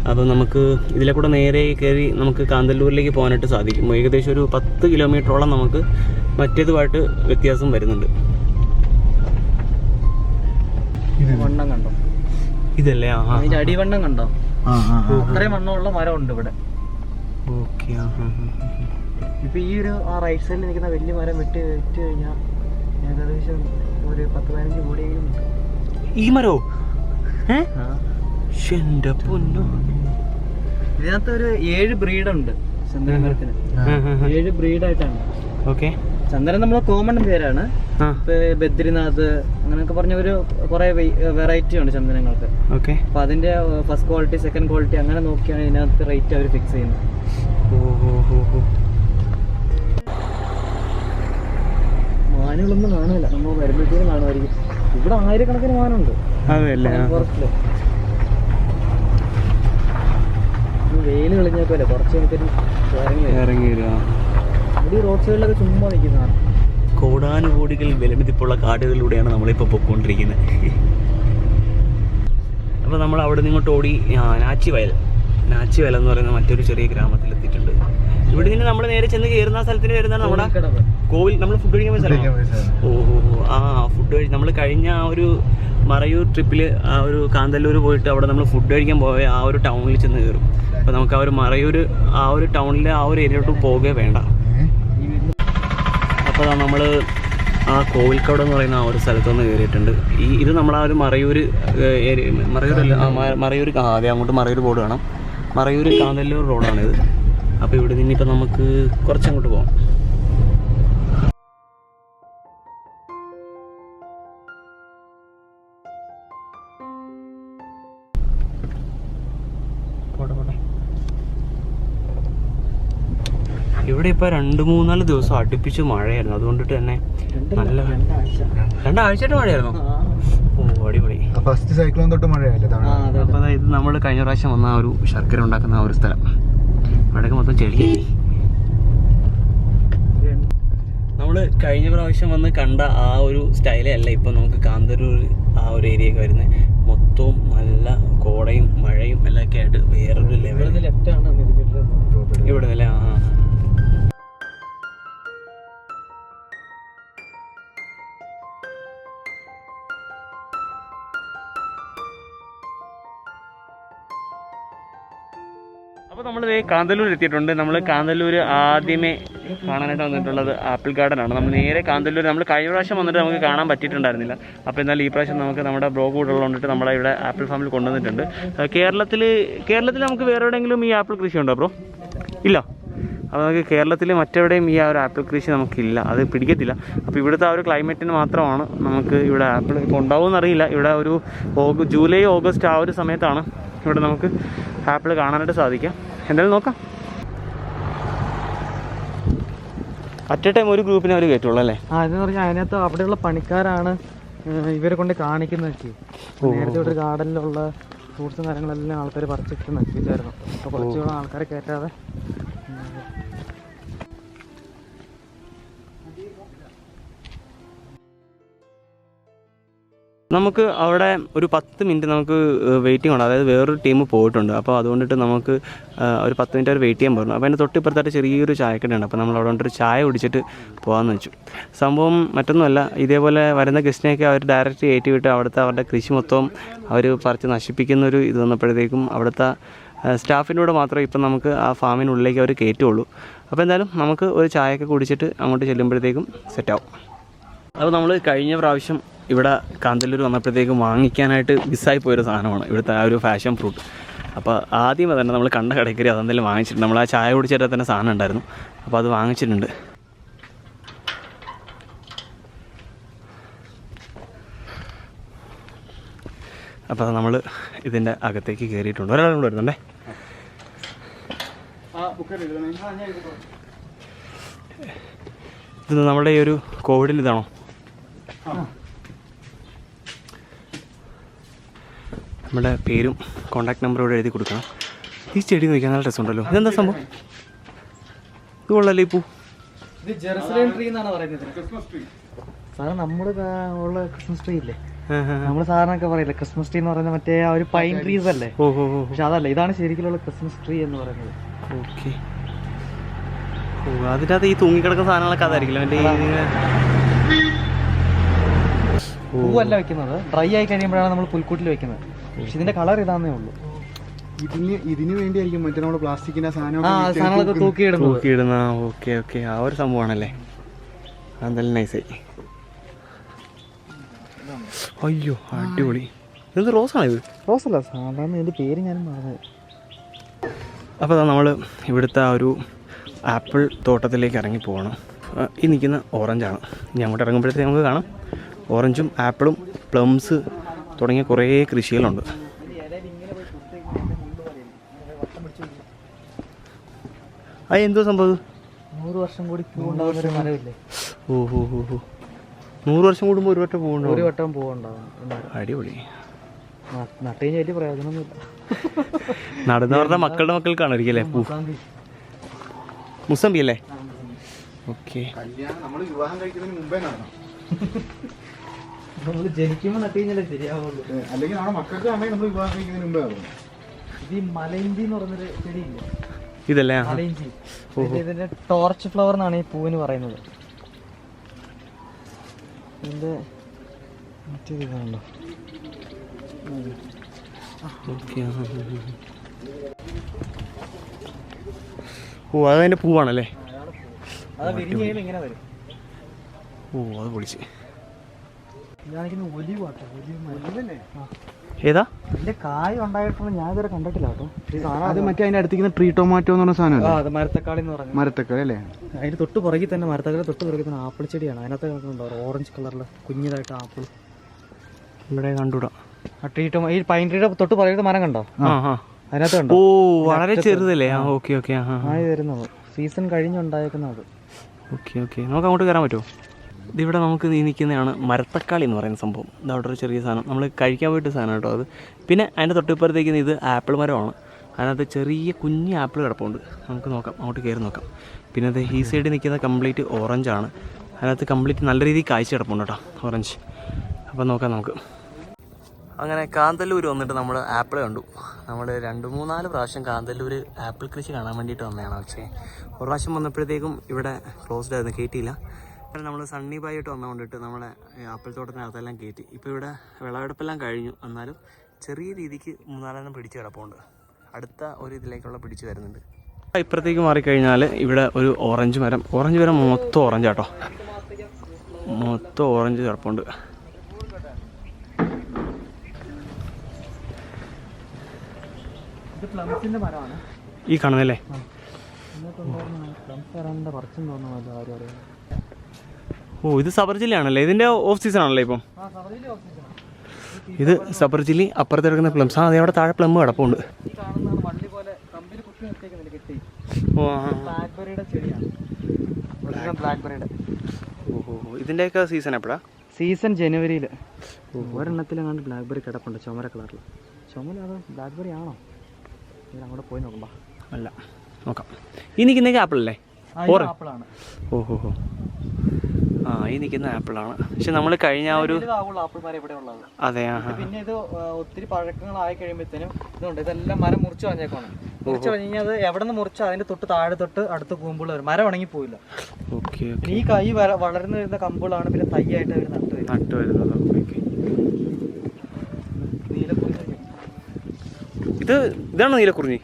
അപ്പോൾ നമുക്ക് ഇതിലെ കൂടെ നേരെ കയറി നമുക്ക് കാന്തല്ലൂരിലേക്ക് പോകാനായിട്ട് സാധിക്കും. ഏകദേശം ഒരു 10 കിലോമീറ്ററോളം നമുക്ക് മറ്റേതുമായിട്ട് വ്യത്യാസം വരുന്നുണ്ട്. വണ്ണം കണ്ടോ? ഇതല്ലേ? അതിൻ്റെ അടിവണ്ണം കണ്ടോ? അത്രയും വണ്ണമുള്ള മരമുണ്ട് ഇവിടെ. ഓക്കെ, ഇപ്പൊ ഈ ഒരു റൈറ്റ് സൈഡിൽ നിൽക്കുന്ന വലിയ മരം വെട്ടി കഴിഞ്ഞാൽ ഏകദേശം ഒരു 10-15 കോടിയെങ്കിലും കിട്ടും. ഈ മരോ? എന്റെ പൊന്നോ, ഇതിനകത്ത് ഒരു 7 ബ്രീഡുണ്ട് ചന്ദന മരത്തിന്. 7 ബ്രീഡായിട്ടാണ്. ഓക്കെ, ചന്ദനം നമ്മളെ കോമൺ പേരാണ്. ബദ്രിനാഥ് അങ്ങനെയൊക്കെ പറഞ്ഞ ഒരു കുറെ വെറൈറ്റി ഉണ്ട് ചന്ദനങ്ങൾക്ക്. ഓക്കെ, അപ്പൊ അതിന്റെ ഫസ്റ്റ് ക്വാളിറ്റി, സെക്കൻഡ് ക്വാളിറ്റി അങ്ങനെ നോക്കിയാണ് ഇതിനകത്ത് റേറ്റ് അവർ ഫിക്സ് ചെയ്യുന്നത്. മാനുകളൊന്നും കാണില്ല, നമ്മൾ വരുമ്പോഴത്തേക്കും കാണുമായിരിക്കും. ഇവിടെ 1000കണക്കിന് മാനുണ്ട് ഫോറസ്റ്റില്. വെയിൽ കളിഞ്ഞേക്കല്ലേ, കുറച്ച് നമുക്കൊരു ഇറങ്ങി വരിക. ഇവിടെ റോഡ് സൈഡിലൊക്കെ ചുമ്മാ നിൽക്കുന്നതാണ്. കോടാനുകോടികൾ വിലമതിപ്പുള്ള കാടുകളിലൂടെയാണ് നമ്മളിപ്പോൾ പൊയ്ക്കൊണ്ടിരിക്കുന്നത്. അപ്പോൾ നമ്മൾ അവിടെ നിന്ന് ഇങ്ങോട്ട് ഓടി നാച്ചിവയൽ എന്ന് പറയുന്ന മറ്റൊരു ചെറിയ ഗ്രാമത്തിലെത്തിയിട്ടുണ്ട്. ഇവിടെ നിന്ന് നമ്മൾ നേരെ ചെന്ന് കയറുന്ന സ്ഥലത്തിന് വരുന്നതാണ് നമ്മുടെ കോവിൽ. നമ്മൾ ഫുഡ് കഴിക്കാൻ പോയ സ്ഥലം. ഫുഡ് കഴിച്ച് നമ്മൾ കഴിഞ്ഞ ആ ഒരു മറയൂർ ട്രിപ്പിൽ ആ ഒരു കാന്തല്ലൂർ പോയിട്ട് അവിടെ നമ്മൾ ഫുഡ് കഴിക്കാൻ പോയ ആ ഒരു ടൗണിൽ ചെന്ന് കയറും. അപ്പോൾ നമുക്ക് ആ ഒരു മറയൂർ ആ ഒരു ടൗണിലെ ആ ഒരു ഏരിയയിലോട്ട് പോവുകയേ വേണ്ട. അപ്പോൾ നമ്മൾ ആ കോവിൽക്കോട് എന്ന് പറയുന്ന ആ ഒരു സ്ഥലത്തുനിന്ന് കയറിയിട്ടുണ്ട്. ഇത് നമ്മൾ ആ ഒരു മറയൂർ അതെ, അങ്ങോട്ട് മറയൂർ ബോർഡ് കാണാം. മറയൂർ കാന്തല്ലൂർ റോഡാണിത്. അപ്പോൾ ഇവിടെ നിന്നിപ്പോൾ നമുക്ക് കുറച്ചങ്ങോട്ട് പോകാം. ഇവിടെ ഇപ്പോൾ 2-3-4 ദിവസം അടുപ്പിച്ച് മഴയായിരുന്നു. അതുകൊണ്ടിട്ട് തന്നെ നല്ല 2 ആഴ്ചയായിട്ട് മഴയായിരുന്നു. ഓ അടിപൊളി. ഫസ്റ്റ് സൈക്ലോൺ തൊട്ട് മഴയല്ലേ? അപ്പോൾ ഇത് നമ്മൾ കഴിഞ്ഞ പ്രാവശ്യം വന്ന ആ ഒരു ശർക്കര ഉണ്ടാക്കുന്ന ആ ഒരു സ്ഥലം. അവിടെയൊക്കെ മൊത്തം ചെളിയായി. നമ്മൾ കഴിഞ്ഞ പ്രാവശ്യം വന്ന് കണ്ട ആ ഒരു സ്റ്റൈലേ അല്ല ഇപ്പോൾ നമുക്ക് കാന്തല്ലൂർ ആ ഒരു ഏരിയയൊക്കെ വരുന്നത്. മൊത്തവും നല്ല കോടയും മഴയും എല്ലാം ആയിട്ട് വേറൊരു ലെവലിൽ ഇവിടെ അല്ലേ. അപ്പോൾ നമ്മൾ കാന്തല്ലൂർ എത്തിയിട്ടുണ്ട്. നമ്മൾ കാന്തല്ലൂർ ആദ്യമേ കാണാനായിട്ട് വന്നിട്ടുള്ളത് ആപ്പിൾ ഗാർഡൻ ആണ്. നമ്മൾ നേരെ കാന്തല്ലൂർ നമ്മൾ കഴിഞ്ഞ പ്രാവശ്യം വന്നിട്ട് നമുക്ക് കാണാൻ പറ്റിയിട്ടുണ്ടായിരുന്നില്ല. അപ്പോൾ എന്നാൽ ഈ പ്രാവശ്യം നമുക്ക് നമ്മുടെ ബ്രോ കൂടെ കൊണ്ടിട്ട് നമ്മളെ ഇവിടെ ആപ്പിൾ ഫാമിൽ കൊണ്ടുവന്നിട്ടുണ്ട്. കേരളത്തിൽ നമുക്ക് വേറെ എവിടെയെങ്കിലും ഈ ആപ്പിൾ കൃഷി ഉണ്ടോ ബ്രോ? ഇല്ല. അപ്പോൾ നമുക്ക് കേരളത്തിൽ മറ്റെവിടെയും ഈ ആ ഒരു ആപ്പിൾ കൃഷി നമുക്കില്ല, അത് പിടിക്കത്തില്ല. അപ്പോൾ ഇവിടുത്തെ ആ ഒരു ക്ലൈമറ്റിന് മാത്രമാണ് നമുക്ക് ഇവിടെ ആപ്പിൾ ഇപ്പോൾ ഉണ്ടാവുമെന്ന് അറിയില്ല. ഇവിടെ ഒരു ജൂലൈ ഓഗസ്റ്റ് ആ ഒരു സമയത്താണ് ഇവിടെ നമുക്ക് ആപ്പിൾ കാണാനായിട്ട് സാധിക്കാം. എന്തായാലും നോക്കാം. അറ്റ് എ ടൈം ഒരു ഗ്രൂപ്പിനെ അവർ കയറ്റുള്ളൂ അല്ലേ? ഇതെന്ന് പറഞ്ഞാൽ അതിനകത്ത് അവിടെയുള്ള പണിക്കാരാണ് ഇവരെ കൊണ്ട് കാണിക്കുന്നതൊക്കെ. നേരത്തെ ഒരു ഗാർഡനിലുള്ള ഫ്രൂട്ട്സും കാര്യങ്ങളെല്ലാം ആൾക്കാർ പറിച്ചിട്ട് നശിപ്പിച്ചായിരുന്നു. അപ്പോൾ കുറച്ചുകൂടെ ആൾക്കാരെ കയറ്റാതെ നമുക്ക് അവിടെ ഒരു 10 മിനിറ്റ് നമുക്ക് വെയിറ്റിംഗ് ഉണ്ട്. അതായത് വേറൊരു ടീം പോയിട്ടുണ്ട്. അപ്പോൾ അതുകൊണ്ടിട്ട് നമുക്ക് ഒരു 10 മിനിറ്റ് അവർ വെയിറ്റ് ചെയ്യാൻ പറഞ്ഞു. അപ്പോൾ അതിൻ്റെ തൊട്ടിപ്പുറത്തായിട്ട് ചെറിയൊരു ചായക്കടയുണ്ട്. അപ്പോൾ നമ്മൾ അവിടെ കൊണ്ടൊരു ചായ കുടിച്ചിട്ട് പോകാമെന്ന് വെച്ചു. സംഭവം മറ്റൊന്നുമല്ല, ഇതേപോലെ വരുന്ന ഗസ്റ്റിനെയൊക്കെ അവർ ഡയറക്റ്റ് കയറ്റി വിട്ട് അവിടുത്തെ അവരുടെ കൃഷി മൊത്തം അവർ പറിച്ച് നശിപ്പിക്കുന്നൊരു ഇത് വന്നപ്പോഴത്തേക്കും അവിടുത്തെ സ്റ്റാഫിനോട് മാത്രമേ ഇപ്പം നമുക്ക് ആ ഫാമിനുള്ളിലേക്ക് അവർ കയറ്റുള്ളൂ. അപ്പോൾ എന്തായാലും നമുക്ക് ഒരു ചായയൊക്കെ കുടിച്ചിട്ട് അങ്ങോട്ട് ചെല്ലുമ്പോഴത്തേക്കും സെറ്റാവും. അപ്പോൾ നമ്മൾ കഴിഞ്ഞ പ്രാവശ്യം ഇവിടെ കാന്തല്ലൂർ വന്നപ്പോഴത്തേക്കും വാങ്ങിക്കാനായിട്ട് മിസ്സായി പോയൊരു സാധനമാണ് ഇവിടുത്തെ ആ ഒരു ഫാഷൻ ഫ്രൂട്ട്. അപ്പോൾ ആദ്യമേ തന്നെ നമ്മൾ കണ്ട കടയ്ക്കറി അതെന്തെങ്കിലും വാങ്ങിച്ചിട്ടുണ്ട്. നമ്മൾ ആ ചായ കുടിച്ചിട്ട് തന്നെ സാധനം ഉണ്ടായിരുന്നു. അപ്പോൾ അത് വാങ്ങിച്ചിട്ടുണ്ട്. അപ്പോൾ നമ്മൾ ഇതിൻ്റെ അകത്തേക്ക് കയറിയിട്ടുണ്ട്. ഒരാളും കൂടെ വരുന്നുണ്ടേ. ഇത് നമ്മുടെ ഈ ഒരു കോവിഡിൽ ഇതാണോ? നമ്മുടെ പേരും കോൺടാക്ട് നമ്പറും ഇവിടെ എഴുതി കൊടുക്കണം. ഈ ചെടി നോക്കിയാൽ നല്ല രസമുണ്ടല്ലോ. ഇതെന്താ സംഭവം? ഇത് കൊള്ളല്ലേ ഈ പൂ? ഇത് ജെറുസലേം ട്രീ എന്നാണ് പറയുന്നത്. സാധാരണ നമ്മൾ ഉള്ള ക്രിസ്മസ് ട്രീ ഇല്ലേ, നമ്മൾ സാധാരണ പറയില്ലേ ക്രിസ്മസ് ട്രീ എന്ന് പറയുന്നത് മറ്റേ ആ ഒരു പൈൻ ട്രീസ് അല്ലേ? പക്ഷെ അതല്ല, ഇതാണ് ശരിക്കുള്ള ക്രിസ്മസ് ട്രീ എന്ന് പറയുന്നത്. ഓക്കെ. അതിനകത്ത് ഈ തൂങ്ങിക്കിടക്കുന്ന സാധനങ്ങളൊക്കെ അതായിരിക്കില്ല മറ്റേ പൂവല്ല വെക്കുന്നത്. ഡ്രൈ ആയി കഴിയുമ്പോഴാണ് നമ്മൾ പുൽക്കൂട്ടിൽ വെക്കുന്നത്. പക്ഷെ ഇതിന്റെ കളർ ഇതാന്നേ ഉള്ളൂ. ഇതിന് വേണ്ടിയായിരിക്കും മറ്റേ നമ്മൾ പ്ലാസ്റ്റിക്കിന്റെ സാധനങ്ങളൊക്കെ തൂക്കിയിടുന്ന. ഓക്കെ ഓക്കെ, ആ ഒരു സംഭവമാണല്ലേ. അതെന്തായാലും നൈസായി. അയ്യോ അടിപൊളി. ഇത് റോസാണ്? ഇത് റോസല്ല, സാധാരണ ഇതിന്റെ പേര് ഞാനും പറഞ്ഞത്. അപ്പോൾ നമ്മൾ ഇവിടുത്തെ ആ ഒരു ആപ്പിൾ തോട്ടത്തിലേക്ക് ഇറങ്ങി പോകണം. ഈ നിൽക്കുന്ന ഓറഞ്ചാണ്. ഇനി അങ്ങോട്ട് ഇറങ്ങുമ്പോഴത്തേക്ക് നമുക്ക് കാണാം ഓറഞ്ചും ആപ്പിളും പ്ലംസ് തുടങ്ങിയ കുറേ കൃഷികളുണ്ട്. അത് എന്തോ സംഭവം? 100 വർഷം കൂടി പൂവുണ്ടാവുന്ന ഒരു മരമില്ലേ? ഓഹോ 100 വർഷം കൂടുമ്പോൾ ഒരു വട്ടം പൂവുണ്ടാവും. ഒരു വട്ടം പൂവുണ്ടാവും. അടിപൊളി. നട്ടുകഴിഞ്ഞാൽ വലിയ പ്രയോജനമൊന്നുമില്ല. നടന്നവരുടെ മക്കളുടെ മക്കൾക്കാണായിരിക്കും അല്ലേ പൂ? മുസമ്പി അല്ലേ? ഓക്കെ. നമ്മൾ ജനിക്കുമ്പോൾ നട്ട് കഴിഞ്ഞാലേ ശരിയാവുള്ളൂ. അല്ലെങ്കിൽ നമ്മുടെ മക്കൾക്ക് നമ്മൾ വിവാഹം കഴിക്കുന്നതിന് മുമ്പേ ആകും. ഇത് ഈ മലയിഞ്ചി എന്ന് പറഞ്ഞൊരു ചെടിയില്ല? ഇതല്ലേ മലയിഞ്ചി. ഇതിന്റെ ടോർച്ച് ഫ്ലവർ എന്നാണ് ഈ പൂവിന് പറയുന്നത്. ഇതിന്റെ മറ്റേ ഇതാണല്ലോ. ഓ അതതിൻ്റെ പൂവാണല്ലേ? അത് വിരിഞ്ഞ് കഴിയുമ്പോൾ ഇങ്ങനെ വരും. ഓ അത് പൊളിച്ച്. ഏതാ ഇതിന്റെ കായ് ഉണ്ടായിട്ടുണ്ട്? ഞാൻ ഇതുവരെ കണ്ടിട്ടില്ല കേട്ടോ. അത് മറ്റേ അതിന്റെ അടുത്തേക്ക് ട്രീ ടൊമാറ്റോ എന്ന് പറഞ്ഞ സാധനം. അത് മരത്തക്കാളി എന്ന് പറഞ്ഞു. മരത്തക്കാളി അല്ലേ? അതിന് തൊട്ട് പുറകിൽ തന്നെ മരത്തക്കാളി തൊട്ട് പുറകിൽ തന്നെ ആപ്പിൾ ചെടിയാണ്. അതിനകത്ത് കിടക്കുന്നുണ്ടോ ഓറഞ്ച് കളറിൽ കുഞ്ഞിതായിട്ട് ആപ്പിൾ? ഇവിടെ കണ്ടുകൂടാ. ആ ട്രീ ടൊമാറ്റോ, ഈ പൈൻ ട്രീയുടെ തൊട്ട് പുറകിലത്തെ മരം കണ്ടോ? അതിനകത്ത് കണ്ടോ? ഓ വളരെ ചെറുതല്ലേ? Okay okay. ആയി വരുന്നത് സീസൺ കഴിഞ്ഞുണ്ടായേക്കുന്നത്. ഓക്കെ ഓക്കെ, നമുക്ക് അങ്ങോട്ട് കയറാൻ പറ്റുമോ? ഇതിവിടെ നമുക്ക് നിൽക്കുന്നതാണ് മരത്തക്കാളി എന്ന് പറയുന്ന സംഭവം. ഇത് അവിടെ ഒരു ചെറിയ സാധനം, നമ്മൾ കഴിക്കാൻ പോയിട്ട് സാധനം കേട്ടോ അത്. പിന്നെ അതിൻ്റെ തൊട്ടിപ്പുറത്തേക്ക് ഇത് ആപ്പിൾ മരമാണ്. അതിനകത്ത് ചെറിയ കുഞ്ഞ് ആപ്പിൾ കിടപ്പുണ്ട്. നമുക്ക് നോക്കാം, അങ്ങോട്ട് കയറി നോക്കാം. പിന്നെ അത് ഈ സൈഡിൽ നിൽക്കുന്ന കംപ്ലീറ്റ് ഓറഞ്ചാണ്. അതിനകത്ത് കംപ്ലീറ്റ് നല്ല രീതിയിൽ കായ്ച്ച കിടപ്പുണ്ട് കേട്ടോ ഓറഞ്ച്. അപ്പോൾ നോക്കാം നമുക്ക്. അങ്ങനെ കാന്തല്ലൂർ വന്നിട്ട് നമ്മൾ ആപ്പിൾ കണ്ടു. നമ്മൾ 2-3-4 പ്രാവശ്യം കാന്തല്ലൂർ ആപ്പിൾ കൃഷി കാണാൻ വേണ്ടിയിട്ട് വന്നതാണ്. പക്ഷേ ഒരു പ്രാവശ്യം വന്നപ്പോഴത്തേക്കും ഇവിടെ ക്ലോസ്ഡ് ആയിരുന്നു, കയറ്റിയില്ല. നമ്മൾ സണ്ണി ബായിട്ട് വന്നുകൊണ്ടിട്ട് നമ്മളെ ആപ്പിൾ തോട്ടത്തിനകത്തെല്ലാം കയറ്റി. ഇപ്പോൾ ഇവിടെ വിളവെടുപ്പെല്ലാം കഴിഞ്ഞു, എന്നാലും ചെറിയ രീതിക്ക് 3-4 പിടിച്ച് കിടപ്പുണ്ട്. അടുത്ത ഒരു ഇതിലേക്കുള്ള പിടിച്ച് വരുന്നുണ്ട്. ഇപ്പുറത്തേക്ക് മാറിക്കഴിഞ്ഞാൽ ഇവിടെ ഒരു ഓറഞ്ച് മരം മൊത്തം ഓറഞ്ച് കേട്ടോ, മൊത്തം ഓറഞ്ച് കിടപ്പുണ്ട്. ഇത് പ്ലംസിന്റെ മരമാണ് ഈ കാണുന്നല്ലേ? ഓ, ഇത് സബർ ജില്ലയാണല്ലേ? ഇതിൻ്റെ ഓഫ് സീസൺ ആണല്ലേ ഇപ്പം? ഇത് സബർ ജില്ലി, അപ്പുറത്ത് കിടക്കുന്ന പ്ലംസ്. അതെ, അവിടെ താഴെ പ്ലം കിടപ്പുണ്ട്. ഓഹോ, ഇതിൻ്റെയൊക്കെ സീസൺ എപ്പോഴാ? സീസൺ ജനുവരിയിൽ. ഒരെണ്ണത്തിലെങ്ങാണ്ട് ബ്ലാക്ക്ബെറി കിടപ്പുണ്ട്, ചുമര കളറിൽ. ചുമല അത് ബ്ലാക്ക്ബെറി ആണോ? അങ്ങോട്ട് പോയി നോക്കുമ്പോ അല്ല, നോക്കാം. ഈ നിൽക്കുന്ന ആപ്പിളല്ലേ? ആപ്പിളാണ്. ഓഹോ, ആ, ഈ നിൽക്കുന്ന ആപ്പിളാണ്. പക്ഷെ നമ്മൾ കഴിഞ്ഞ ഒരു അതെ, പിന്നെ ഇത് ഒത്തിരി പഴക്കങ്ങളായി കഴിയുമ്പോഴത്തേനും ഇതുണ്ട്, ഇതെല്ലാം മരം മുറിച്ച് കളഞ്ഞേക്കാണ്. മുറിച്ച് കഴിഞ്ഞാൽ അത് എവിടെ നിന്ന് മുറിച്ചോ അതിന്റെ തൊട്ട് താഴെ തൊട്ട് അടുത്ത കൂമ്പുകൾ വരും. മരം ഉണങ്ങി പോയില്ല. ഈ കൈ വളർന്നു വരുന്ന കമ്പുകളാണ് പിന്നെ തൈയായിട്ട് അവർ നട്ടു വരുന്നത്. ഇതാണോ നീലക്കുറിഞ്ഞി?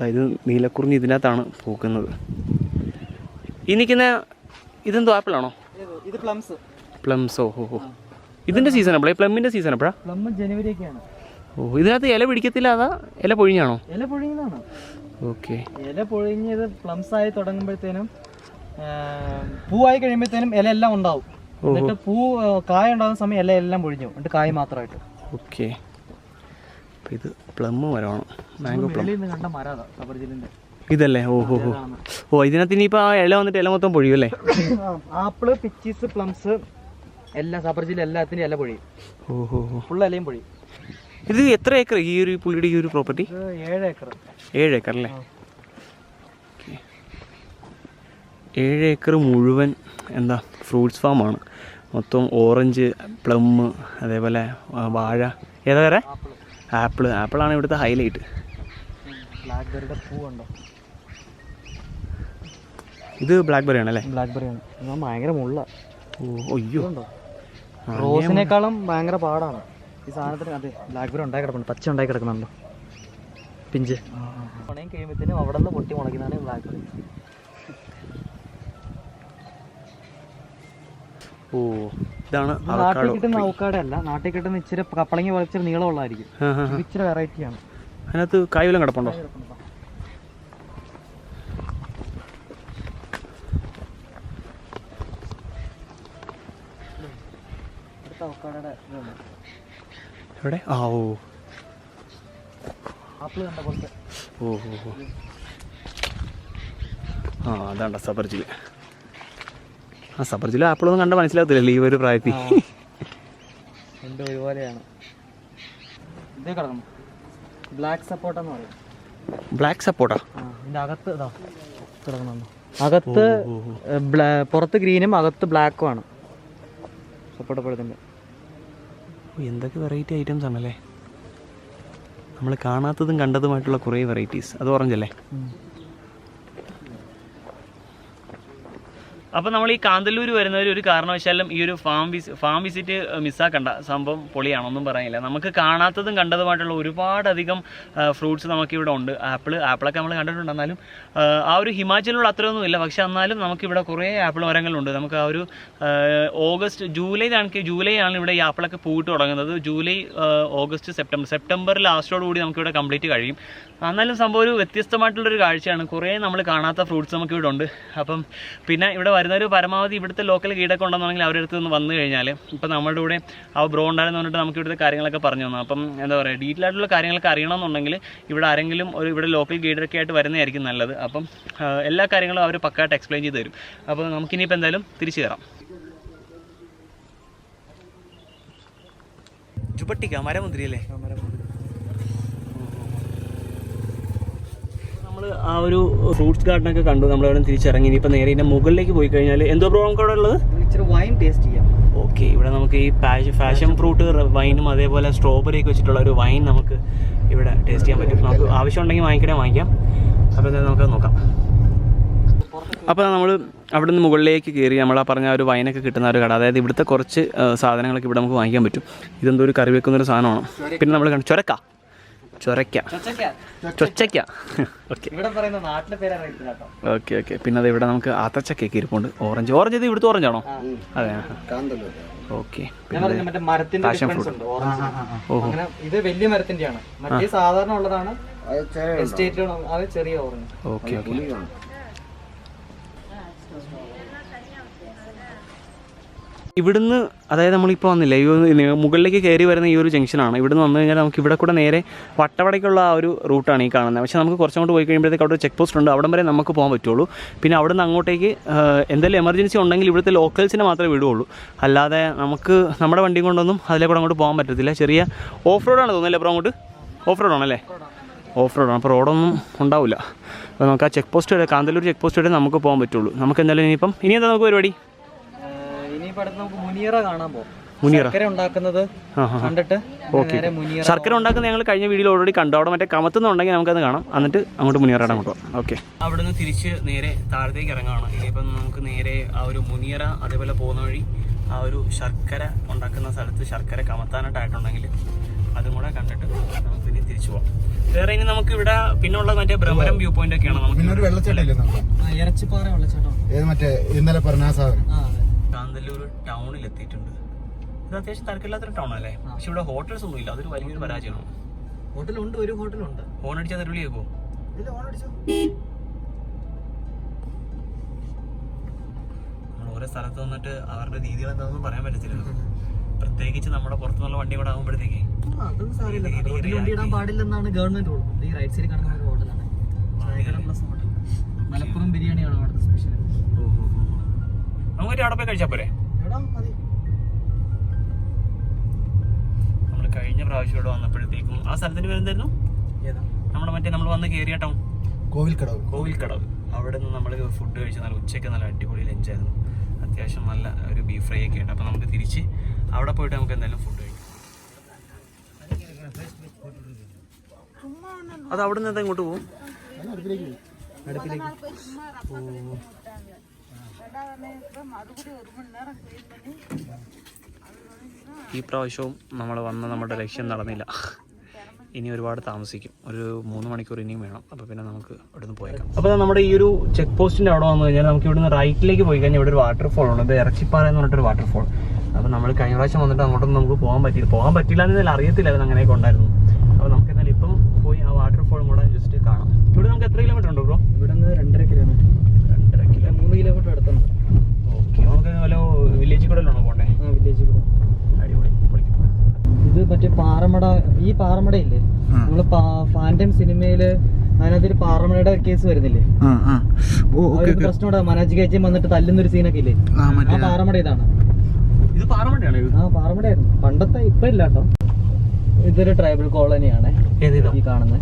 ഇത് നീലക്കുറിഞ്ഞി ഇതിനകത്താണ് പൂക്കുന്നത്. ഈ നിൽക്കുന്ന ഇതെന്തോ ആപ്പിളാണോ? ഇത് പ്ലംസ്. പ്ലംസോ? ഓഹോ, ഇതിൻ്റെ സീസൺ എപ്പോഴാണ്? പ്ലമ്മിൻ്റെ സീസൺ എപ്പോഴാണ്? പ്ലം ജനുവരിയൊക്കെയാണ്. ഓ, ഇതിനകത്ത് ഇല പിടിക്കത്തില്ല, അതാ ഇല പൊഴിഞ്ഞാണോ? ഇല പൊഴിയുന്നതാണ്. ഓക്കെ, ഇല പൊഴിഞ്ഞത് പ്ലംസ് ആയി തുടങ്ങുമ്പോഴത്തേനും പൂവായി കഴിയുമ്പോഴത്തേനും ഇല എല്ലാം ഉണ്ടാവും. എന്നിട്ട് കായ ഉണ്ടാകുന്ന സമയം ഇല എല്ലാം പൊഴിഞ്ഞു, എന്നിട്ട് കായ മാത്രമായിട്ട്. ഓക്കെ, ഇത് പ്ലം മരമാണ്, മാംഗോ പ്ലം. കണ്ട മരം സബർജിലിന്റെ ഇതല്ലേ? ഓഹോ ഓ, ഇതിനകത്ത് ഇനിയിപ്പോൾ ആ ഇല വന്നിട്ട് ഇല മൊത്തം പൊഴിയും അല്ലേ? ആപ്പിള്, പിച്ചീസ്, പ്ലംസ് എല്ലാം സബർജിൽ എല്ലാത്തിനും ഇല പൊഴിയും. ഓഹോ, ഫുൾ ഇലയും പൊഴിയും. ഇത് എത്ര ഏക്കർ ഈ ഒരു പുള്ളിയുടെ ഈ ഒരു പ്രോപ്പർട്ടി? 7 ഏക്കർ. 7 ഏക്കർ അല്ലേ? 7 ഏക്കർ മുഴുവൻ എന്താ ഫ്രൂട്ട്സ് ഫാമാണ്. മൊത്തം ഓറഞ്ച്, പ്ലം, അതേപോലെ വാഴ. ഏതാ വേറെ? ആപ്പിളാണ് ഇവിടുത്തെ ഹൈലൈറ്റ്. ബ്ലാക്ക്ബെറിയുടെ പൂവുണ്ടോ? ഇത് ബ്ലാക്ക്ബെറി ആണല്ലേ? ബ്ലാക്ക്ബെറിയാണ്. ഭയങ്കര മുള്ള. ഓ, അയ്യോ, റോസിനേക്കാളും ഭയങ്കര പാടാണ് ഈ സാധനത്തിന്. അതെ, ബ്ലാക്ക്ബെറി ഉണ്ടായി കിടപ്പുണ്ട്, പച്ച ഉണ്ടായി കിടക്കുന്നുണ്ടോ പിഞ്ച്. ഉണങ്ങി കഴിയുമ്പോഴത്തേനും അവിടെ നിന്ന് പൊട്ടി മുളയ്ക്കുന്നതാണ് ബ്ലാക്ക്ബെറി. ഓ, ഇതാണ് നാട്ടിൽ കിട്ടുന്ന അവക്കാടോ അല്ല, നാട്ടിൽ കിട്ടുന്ന ഇച്ചിരി കപ്പളങ്ങി പോലെ ഇച്ചിരി നീളമുള്ളതായിരിക്കും. ഇച്ചിരി വെറൈറ്റിയാണ്. അതിനകത്ത് കായ് കിടപ്പുണ്ടോ? എവിടെ? ആ, ഓ, ആപ്പിൾ കണ്ട പോലത്തെ. ഓഹോ, ആ, അതാണ്ട സബർജിൽ. ആ, സബർജിൽ ആപ്പിളൊന്നും കണ്ട മനസ്സിലാകത്തില്ലല്ലോ ഈ ഒരു പ്രായത്തിൽ. രണ്ടും ഒരുപോലെയാണ്. ഇതേ കിടക്കണം, ബ്ലാക്ക് സപ്പോർട്ട എന്ന് പറയും. ബ്ലാക്ക് സപ്പോർട്ടാ? ഇതിൻ്റെ അകത്ത് ഇതാ കിടക്കണുണ്ടോ? അകത്ത് പുറത്ത് ഗ്രീനും അകത്ത് ബ്ലാക്കും ആണ് സപ്പോർട്ട പഴത്തിൻ്റെ. എന്തൊക്കെ വെറൈറ്റി ഐറ്റംസ് ആണല്ലേ, നമ്മൾ കാണാത്തതും കണ്ടതുമായിട്ടുള്ള കുറേ വെറൈറ്റീസ്. അത് ഓറഞ്ചല്ലേ? അപ്പോൾ നമ്മൾ ഈ കാന്തല്ലൂർ വരുന്നവർ ഒരു കാരണവശാലും ഈ ഒരു ഫാം വിസിറ്റ് മിസ്സാക്കണ്ട. സംഭവം പൊളിയാണൊന്നും പറയാനില്ല. നമുക്ക് കാണാത്തതും കണ്ടതുമായിട്ടുള്ള ഒരുപാടധികം ഫ്രൂട്ട്സ് നമുക്കിവിടെ ഉണ്ട്. ആപ്പിളൊക്കെ നമ്മൾ കണ്ടിട്ടുണ്ട്, എന്നാലും ആ ഒരു ഹിമാചലിലുള്ള അത്രയൊന്നും ഇല്ല. പക്ഷെ എന്നാലും നമുക്കിവിടെ കുറേ ആപ്പിൾ മരങ്ങളുണ്ട്. നമുക്ക് ആ ഒരു ജൂലൈ ആണ് ഇവിടെ ഈ ആപ്പിളൊക്കെ പൂവിട്ട് തുടങ്ങുന്നത്. ജൂലൈ, ഓഗസ്റ്റ്, സെപ്റ്റംബർ ലാസ്റ്റോടുകൂടി നമുക്കിവിടെ കംപ്ലീറ്റ് കഴിയും. എന്നാലും സംഭവം ഒരു വ്യത്യസ്തമായിട്ടുള്ളൊരു കാഴ്ചയാണ്. കുറേ നമ്മൾ കാണാത്ത ഫ്രൂട്ട്സ് നമുക്കിവിടെ ഉണ്ട്. അപ്പം പിന്നെ ഇവിടെ വരുന്നവർ പരമാവധി ഇവിടുത്തെ ലോക്കൽ ഗൈഡൊക്കെ ഉണ്ടെന്നുണ്ടെങ്കിൽ അവരുടെ അടുത്ത് നിന്ന് വന്നു കഴിഞ്ഞാൽ ഇപ്പം നമ്മുടെ കൂടെ ആ ബ്രോ ഉണ്ടായെന്ന് പറഞ്ഞിട്ട് നമുക്ക് ഇവിടുത്തെ കാര്യങ്ങളൊക്കെ പറഞ്ഞു തന്നു. അപ്പം എന്താ പറയുക, ഡീറ്റെയിൽ ആയിട്ടുള്ള കാര്യങ്ങളൊക്കെ അറിയണമെന്നുണ്ടെങ്കിൽ ഇവിടെ ആരെങ്കിലും ഇവിടെ ലോക്കൽ ഗൈഡൊക്കെ ആയിട്ട് വരുന്നതായിരിക്കും നല്ലത്. അപ്പം എല്ലാ കാര്യങ്ങളും അവർ പക്കായിട്ട് എക്സ്പ്ലെയിൻ ചെയ്ത് തരും. അപ്പോൾ നമുക്കിനിയിപ്പോൾ എന്തായാലും തിരിച്ചു കയറാം. ചുപ്പട്ടിക്ക മരമുന്തിരി അല്ലേ? നമ്മൾ ആ ഒരു ഫ്രൂട്ട്സ് ഗാർഡനൊക്കെ കണ്ടു. നമ്മളവിടെ തിരിച്ചിറങ്ങി. ഇനിയിപ്പോൾ നേരെ ഇതിൻ്റെ മുകളിലേക്ക് പോയി കഴിഞ്ഞാൽ എന്തോ ബ്രോ നമുക്ക് അവിടെ ഉള്ളത്? ഇച്ചിരി വൈൻ ടേസ്റ്റ് ചെയ്യാം. ഓക്കെ, ഇവിടെ നമുക്ക് ഈ ഫാഷൻ ഫ്രൂട്ട് വൈനും അതേപോലെ സ്ട്രോബെറി ഒക്കെ വെച്ചിട്ടുള്ള ഒരു വൈൻ നമുക്ക് ഇവിടെ ടേസ്റ്റ് ചെയ്യാൻ പറ്റും. നമുക്ക് ആവശ്യമുണ്ടെങ്കിൽ വാങ്ങിക്കാം. അപ്പോൾ എന്തായാലും നമുക്ക് നോക്കാം. അപ്പോൾ നമ്മൾ അവിടെ നിന്ന് മുകളിലേക്ക് കയറി നമ്മൾ ആ പറഞ്ഞ ഒരു വൈനൊക്കെ കിട്ടുന്ന ഒരു കട, അതായത് ഇവിടുത്തെ കുറച്ച് സാധനങ്ങളൊക്കെ ഇവിടെ നമുക്ക് വാങ്ങിക്കാൻ പറ്റും. ഇതെന്തോ ഒരു കറി വെക്കുന്നൊരു സാധനമാണ്. പിന്നെ നമ്മൾ കണ്ടു ചൊരക്ക. ഓക്കെ. പിന്നെ അത് ഇവിടെ നമുക്ക് ആത്തച്ചക്കയൊക്കെ ഇരിപ്പുണ്ട്. ഓറഞ്ച് ഇത് ഇവിടുത്തെ ഓറഞ്ചാണോ? അതെ. ഓക്കെ. Passion fruit. ഓഹോ, ഇത് വലിയ മരത്തിന്റെയാണ്. മറ്റേ സാധാരണ ഉള്ളതാണ് ചെറിയ ഓറഞ്ച്. ഓക്കെ. ഇവിടുന്ന് അതായത് നമ്മളിപ്പോൾ വന്നില്ല, ഈ മുകളിലേക്ക് കയറി വരുന്ന ഈ ഒരു ജംഗ്ഷനാണ്. ഇവിടുന്ന് വന്നു കഴിഞ്ഞാൽ നമുക്ക് ഇവിടെ കൂടെ നേരെ വട്ടവടയ്ക്കുള്ള ആ ഒരു റൂട്ടാണ് ഈ കാണുന്നത്. പക്ഷേ നമുക്ക് കുറച്ചങ്ങോട്ട് പോയി കഴിയുമ്പോഴത്തേക്ക് അവിടെ ചെക്ക് പോസ്റ്റ് ഉണ്ട്. അവിടം വരെ നമുക്ക് പോകാൻ പറ്റുള്ളൂ. പിന്നെ അവിടെ നിന്ന് അങ്ങോട്ടേക്ക് എന്തെങ്കിലും എമർജൻസി ഉണ്ടെങ്കിൽ ഇവിടുത്തെ ലോക്കൽസിനെ മാത്രമേ വിടുകയുള്ളൂ. അല്ലാതെ നമുക്ക് നമ്മുടെ വണ്ടി കൊണ്ടൊന്നും അതിലെ കൂടെ അങ്ങോട്ട് പോകാൻ പറ്റത്തില്ല. ചെറിയ ഓഫ് റോഡാണ് തോന്നുന്നില്ല അപ്പോൾ അങ്ങോട്ട്? ഓഫ് റോഡാണല്ലേ? ഓഫ് റോഡാണ്. അപ്പോൾ റോഡൊന്നും ഉണ്ടാവില്ല. അപ്പോൾ നമുക്ക് ആ ചെക്ക് പോസ്റ്റ് വരെ, കാന്തല്ലൂർ ചെക്ക് പോസ്റ്റ് വരെ നമുക്ക് പോകാൻ പറ്റുള്ളൂ. നമുക്ക് എന്തായാലും ഇനി എന്താ നമുക്ക് പരിപാടി? ശർക്കര ഉണ്ടാക്കുന്നത് കണ്ടിട്ട്. ശർക്കര ഉണ്ടാക്കുന്നത് ഞങ്ങൾ കഴിഞ്ഞ വീഡിയോയിൽ ഓൾറെഡി കണ്ടു. അവിടെ മറ്റേ കമത്തുന്നുണ്ടെങ്കിൽ നമുക്കത് കാണാം. എന്നിട്ട് അങ്ങോട്ട് മുനിയറയുടെ അങ്ങോട്ട് പോകാം. ഓക്കെ. അവിടെ നിന്ന് തിരിച്ച് നേരെ താഴത്തേക്ക് ഇറങ്ങുകയാണ്. ഇനിയിപ്പം നമുക്ക് നേരെ ആ ഒരു മുനിയറ അതേപോലെ പോകുന്ന വഴി ആ ഒരു ശർക്കര ഉണ്ടാക്കുന്ന സ്ഥലത്ത് ശർക്കര കമത്താനായിട്ടായിട്ടുണ്ടെങ്കിൽ അതും കൂടെ കണ്ടിട്ട് നമുക്ക് ഇനി തിരിച്ചു പോകാം. വേറെ ഇനി നമുക്ക് ഇവിടെ പിന്നെ ഉള്ളത് മറ്റേ ഭ്രമരം വ്യൂ പോയിന്റ് ഒക്കെയാണ്. നമുക്ക് ഇറച്ചിപ്പാറ വെള്ളച്ചാട്ടം കാന്തല്ലൂർ ടൗണിൽ എത്തിയിട്ടുണ്ട്. ഇത് അത്യാവശ്യം തിരക്കില്ലാത്തൊരു ടൗൺ അല്ലേ? പക്ഷെ ഇവിടെ ഹോട്ടൽസ് ഒന്നും ഇല്ല. അതൊരു വലിയൊരു പരാജയമാണ്. ഹോട്ടലുണ്ട്, ഒരു ഹോട്ടലുണ്ട്. ഹോൺ അടിച്ചാൽ തെരുവിളി കേൾക്കുമോ? നമ്മൾ ഓരോ സ്ഥലത്ത് വന്നിട്ട് അവരുടെ രീതികൾ എന്താണെന്നും പറയാൻ പറ്റത്തില്ലല്ലോ. പ്രത്യേകിച്ച് നമ്മുടെ പുറത്തുനിന്നുള്ള വണ്ടി കൂടെ ആകുമ്പോഴത്തേക്ക് ഇടാൻ പാടില്ലെന്നാണ് ഗവൺമെന്റ് റൂൾ. ഈ റൈറ്റ് സൈഡിൽ കാണുന്ന ഒരു ഹോട്ടലാണ് മലപ്പുറം ബിരിയാണിയാണ് അവിടുത്തെ സ്പെഷ്യൽ. നമുക്ക് അവിടെ പോയി കഴിച്ചാൽ പോരെ? നമ്മൾ കഴിഞ്ഞ പ്രാവശ്യം ഇവിടെ വന്നപ്പോഴത്തേക്കും ആ സ്ഥലത്തിന് പേരെന്തായിരുന്നു? നമ്മൾ വന്ന് കയറിയ ടൗൺ കോവിൽക്കടവ്. അവിടെ നിന്ന് നമ്മൾ ഫുഡ് കഴിച്ച് നല്ല ഉച്ചയ്ക്ക് നല്ല അടിപൊളി ലഞ്ചായിരുന്നു. അത്യാവശ്യം നല്ല ഒരു ബീഫ് ഫ്രൈ ഒക്കെ ഉണ്ട്. അപ്പോൾ നമുക്ക് തിരിച്ച് അവിടെ പോയിട്ട് നമുക്ക് എന്തായാലും ഫുഡ് കഴിക്കാം. അത് അവിടെ നിന്ന് ഇങ്ങോട്ട് പോകും. ഈ പ്രാവശ്യവും നമ്മൾ വന്ന നമ്മുടെ ലക്ഷ്യം നടന്നില്ല. ഇനി ഒരുപാട് താമസിക്കും. ഒരു 3 മണിക്കൂർ ഇനിയും വേണം. അപ്പോൾ പിന്നെ നമുക്ക് ഇവിടെ നിന്ന് പോയേക്കാം. അപ്പോൾ നമ്മുടെ ഈ ഒരു ചെക്ക് പോസ്റ്റിൻ്റെ അവിടെ വന്നു കഴിഞ്ഞാൽ നമുക്ക് ഇവിടുന്ന് റൈറ്റിലേക്ക് പോയി കഴിഞ്ഞാൽ ഇവിടെ ഒരു വാട്ടർഫോൾ ഉണ്ട്. ഇത് ഇറച്ചിപ്പാറ എന്ന് പറഞ്ഞിട്ടൊരു വാട്ടർഫോൾ. അപ്പോൾ നമ്മൾ കഴിഞ്ഞ പ്രാവശ്യം വന്നിട്ട് അങ്ങോട്ടൊന്നും നമുക്ക് പോകാൻ പറ്റില്ല എന്നതിൽ അറിയത്തില്ലായിരുന്നു അങ്ങനെയൊക്കെ ഉണ്ടായിരുന്നു. അപ്പോൾ നമുക്ക് എന്നാലും ഇപ്പം പോയി ആ വാട്ടർഫോളും കൂടെ ജസ്റ്റ് കാണാം. ഇവിടെ നമുക്ക് എത്ര കിലോമീറ്റർ ഉണ്ട് ബ്രോ? ഇവിടെ നിന്ന് 2.5 കിലോമീറ്റർ. 3 കിലോമീറ്റർ അടുത്തുണ്ട്. ഓക്കെ. നമുക്ക് വല്ല വില്ലേജിൽ കൂടെ ആണോ പോകണ്ടേ? വില്ലേജിൽ കൂടെ. അടിപൊളി. ഇത് മറ്റേ പാറമട, ഈ പാറമടയില്ലേ, നമ്മള് ഫാൻറ്റം സിനിമയില് അതിനകത്തൊരു പാറമടയുടെ കേസ് വരുന്നില്ലേ? പ്രശ്നം മനോജ് കേച്ചയും വന്നിട്ട് തല്ലുന്നൊരു സീനൊക്കെ ഇല്ലേ? ആ പാറമട ഇതാണ്. ഇത് പാറമടയാണ്? ആ പാറമടയായിരുന്നു പണ്ടത്തെ. ഇപ്പൊ ഇല്ല കേട്ടോ. ഇതൊരു ട്രൈബൽ കോളനിയാണ് ഈ കാണുന്നത്.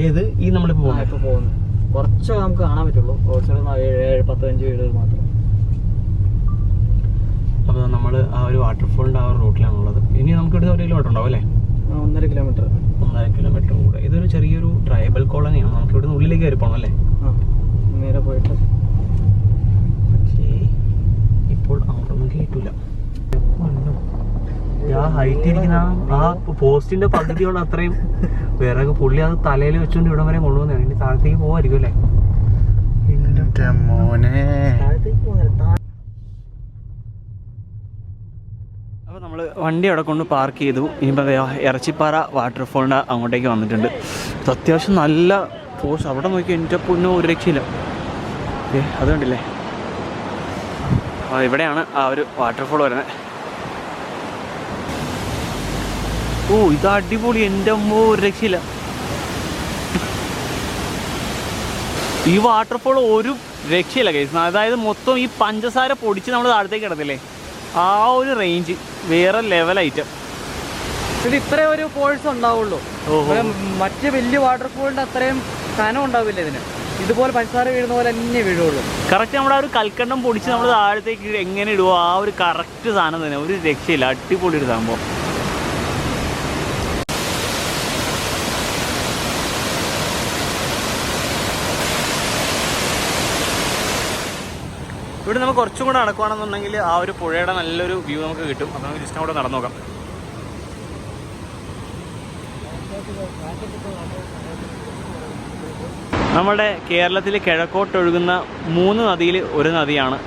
ഏത്? ഈ നമ്മളിപ്പോ പോകുന്നത് കുറച്ച് നമുക്ക് കാണാൻ പറ്റുള്ളൂ. കുറച്ച് 15 വീടുകൾ മാത്രം. അപ്പോൾ നമ്മൾ ആ ഒരു വാട്ടർഫോളിൻ്റെ ആ ഒരു റൂട്ടിലാണുള്ളത്. ഇനി നമുക്ക് ഇവിടെ 1 കിലോമീറ്റർ ഉണ്ടാവും അല്ലേ? 1.5 കിലോമീറ്റർ. 1.5 കിലോമീറ്റർ കൂടെ. ഇതൊരു ചെറിയൊരു ട്രൈബൽ കോളനിയാണ്. നമുക്ക് ഇവിടുന്ന് ഉള്ളിലേക്ക് കയറി പോകണം അല്ലേ? നേരെ പോയിട്ട്. പക്ഷേ ഇപ്പോൾ അങ്ങോട്ടൊന്നും കേട്ടില്ല. ആ ഹൈറ്റ് ഇരിക്കുന്ന ആ പോസ്റ്റിന്റെ പകുതിയോളം അത്രയും വിറക് പുള്ളി അത് തലയിൽ വെച്ചുകൊണ്ട് ഇവിടെ വരെ കൊണ്ടുവന്നതാണ്. ഇനി താഴത്തേക്ക് പോവായിരിക്കും അല്ലേ? അപ്പോൾ നമ്മൾ വണ്ടി അവിടെ കൊണ്ട് പാർക്ക് ചെയ്തു. ഇനിയിപ്പോൾ ഇറച്ചിപ്പാറ വാട്ടർഫോളിൻ്റെ അങ്ങോട്ടേക്ക് വന്നിട്ടുണ്ട്. ഇത് അത്യാവശ്യം നല്ല ഫോഴ്സ്. അവിടെ നോക്കി എൻ്റെ പൊന്നോ ഒരു രക്ഷയില്ല. അത് കണ്ടില്ലേ? ഇവിടെയാണ് ആ ഒരു വാട്ടർഫോൾ വരുന്നത്. ഓ ഇത് അടിപൊളി, എൻ്റെ അമ്മോ ഒരു രക്ഷയില്ല. ഈ വാട്ടർഫോൾ ഒരു രക്ഷയില്ല ഗൈസ്. അതായത് മൊത്തം ഈ പഞ്ചസാര പൊടിച്ച് നമ്മൾ താഴത്തേക്ക് കിടത്തില്ലേ, ആ ഒരു റേഞ്ച് വേറെ ലെവൽ ഐറ്റം. ഇത് ഇത്രയും ഒരു ഫോഴ്സ് ഉണ്ടാവുള്ളൂ. മറ്റ് വലിയ വാട്ടർഫോളിൻ്റെ അത്രയും കനം ഉണ്ടാവില്ല ഇതിന്. ഇതുപോലെ പഞ്ചസാര വീഴുന്ന പോലെ തന്നെ വീഴുള്ളൂ. കറക്റ്റ് നമ്മുടെ ആ ഒരു കൽക്കണ്ടം പൊടിച്ച് നമ്മൾ താഴത്തേക്ക് എങ്ങനെ ഇടുവോ ആ ഒരു കറക്റ്റ് സാധനം തന്നെ, ഒരു രക്ഷയില്ല. അടിപൊളി ഒരു സംഭവം. ഇവിടെ നമുക്ക് കുറച്ചും കൂടെ നടക്കുകയാണെന്നുണ്ടെങ്കിൽ ആ ഒരു പുഴയുടെ നല്ലൊരു വ്യൂ നമുക്ക് കിട്ടും. അപ്പോൾ നമുക്ക് ജസ്റ്റ് അവിടെ നടന്നു നോക്കാം. നമ്മുടെ കേരളത്തിൽ കിഴക്കോട്ടൊഴുകുന്ന 3 നദിയിൽ ഒരു നദിയാണ്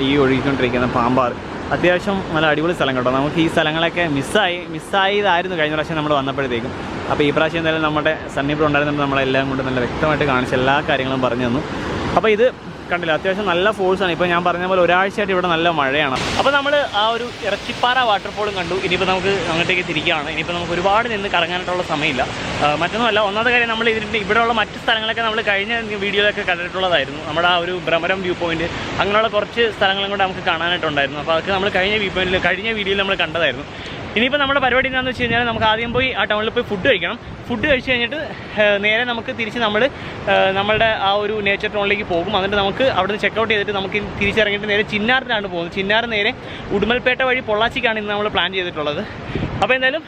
ഈ ഒഴുകിക്കൊണ്ടിരിക്കുന്ന പാമ്പാറ്. അത്യാവശ്യം നല്ല അടിപൊളി സ്ഥലം കേട്ടോ. നമുക്ക് ഈ സ്ഥലങ്ങളൊക്കെ മിസ്സായതായിരുന്നു കഴിഞ്ഞ പ്രാവശ്യം നമ്മൾ വന്നപ്പോഴത്തേക്കും. അപ്പോൾ ഈ പ്രാവശ്യം എന്തായാലും നമ്മുടെ സണ്ണിബ്രോ ഉണ്ടായിരുന്നുണ്ട്, നമ്മളെല്ലാം കൊണ്ട് നല്ല വ്യക്തമായിട്ട് കാണിച്ച് എല്ലാ കാര്യങ്ങളും പറഞ്ഞു തന്നു. അപ്പോൾ ഇത് കണ്ടില്ല, അത്യാവശ്യം നല്ല ഫോഴ്സാണ്. ഇപ്പോൾ ഞാൻ പറഞ്ഞ പോലെ ഒരാഴ്ചയായിട്ട് ഇവിടെ നല്ല മഴയാണ്. അപ്പോൾ നമ്മൾ ആ ഒരു ഇറച്ചിപ്പാറ വാട്ടർഫോളും കണ്ടു. ഇനിയിപ്പോൾ നമുക്ക് അങ്ങോട്ടേക്ക് തിരിക്കുകയാണ്. ഇനിയിപ്പോൾ നമുക്ക് ഒരുപാട് നിന്ന് കറങ്ങാനായിട്ടുള്ള സമയമില്ല. മറ്റൊന്നുമല്ല, ഒന്നാമത്തെ കാര്യം നമ്മൾ ഇവിടെയുള്ള മറ്റ് സ്ഥലങ്ങളൊക്കെ നമ്മൾ കഴിഞ്ഞ വീഡിയോയിലൊക്കെ കണ്ടിട്ടുള്ളതായിരുന്നു. നമ്മുടെ ആ ഒരു ഭ്രമരം വ്യൂ പോയിൻറ്റ് അങ്ങനെയുള്ള കുറച്ച് സ്ഥലങ്ങളും കൂടെ നമുക്ക് കാണാനായിട്ടുണ്ടായിരുന്നു. അപ്പോൾ അതൊക്കെ നമ്മൾ കഴിഞ്ഞ വീഡിയോയിൽ നമ്മൾ കണ്ടതായിരുന്നു. ഇനിയിപ്പോൾ നമ്മുടെ പരിപാടി എന്താണെന്ന് വെച്ച് കഴിഞ്ഞാൽ നമുക്ക് ആദ്യം പോയി ആ ടൗണിൽ പോയി ഫുഡ് കഴിക്കണം. ഫുഡ് കഴിച്ച് കഴിഞ്ഞിട്ട് നേരെ നമുക്ക് തിരിച്ച് നമ്മളുടെ ആ ഒരു നേച്ചർ ടൗണിലേക്ക് പോകും. എന്നിട്ട് നമുക്ക് അവിടുന്ന് ചെക്കൗട്ട് ചെയ്തിട്ട് നമുക്ക് തിരിച്ചിറങ്ങിയിട്ട് നേരെ ചിന്നാറിനാണ് പോകുന്നത്. ചിന്നാർ നേരെ ഉടുമൽപേട്ട വഴി പൊള്ളാച്ചിക്കാണ് ഇന്ന് നമ്മൾ പ്ലാൻ ചെയ്തിട്ടുള്ളത്. അപ്പോൾ എന്തായാലും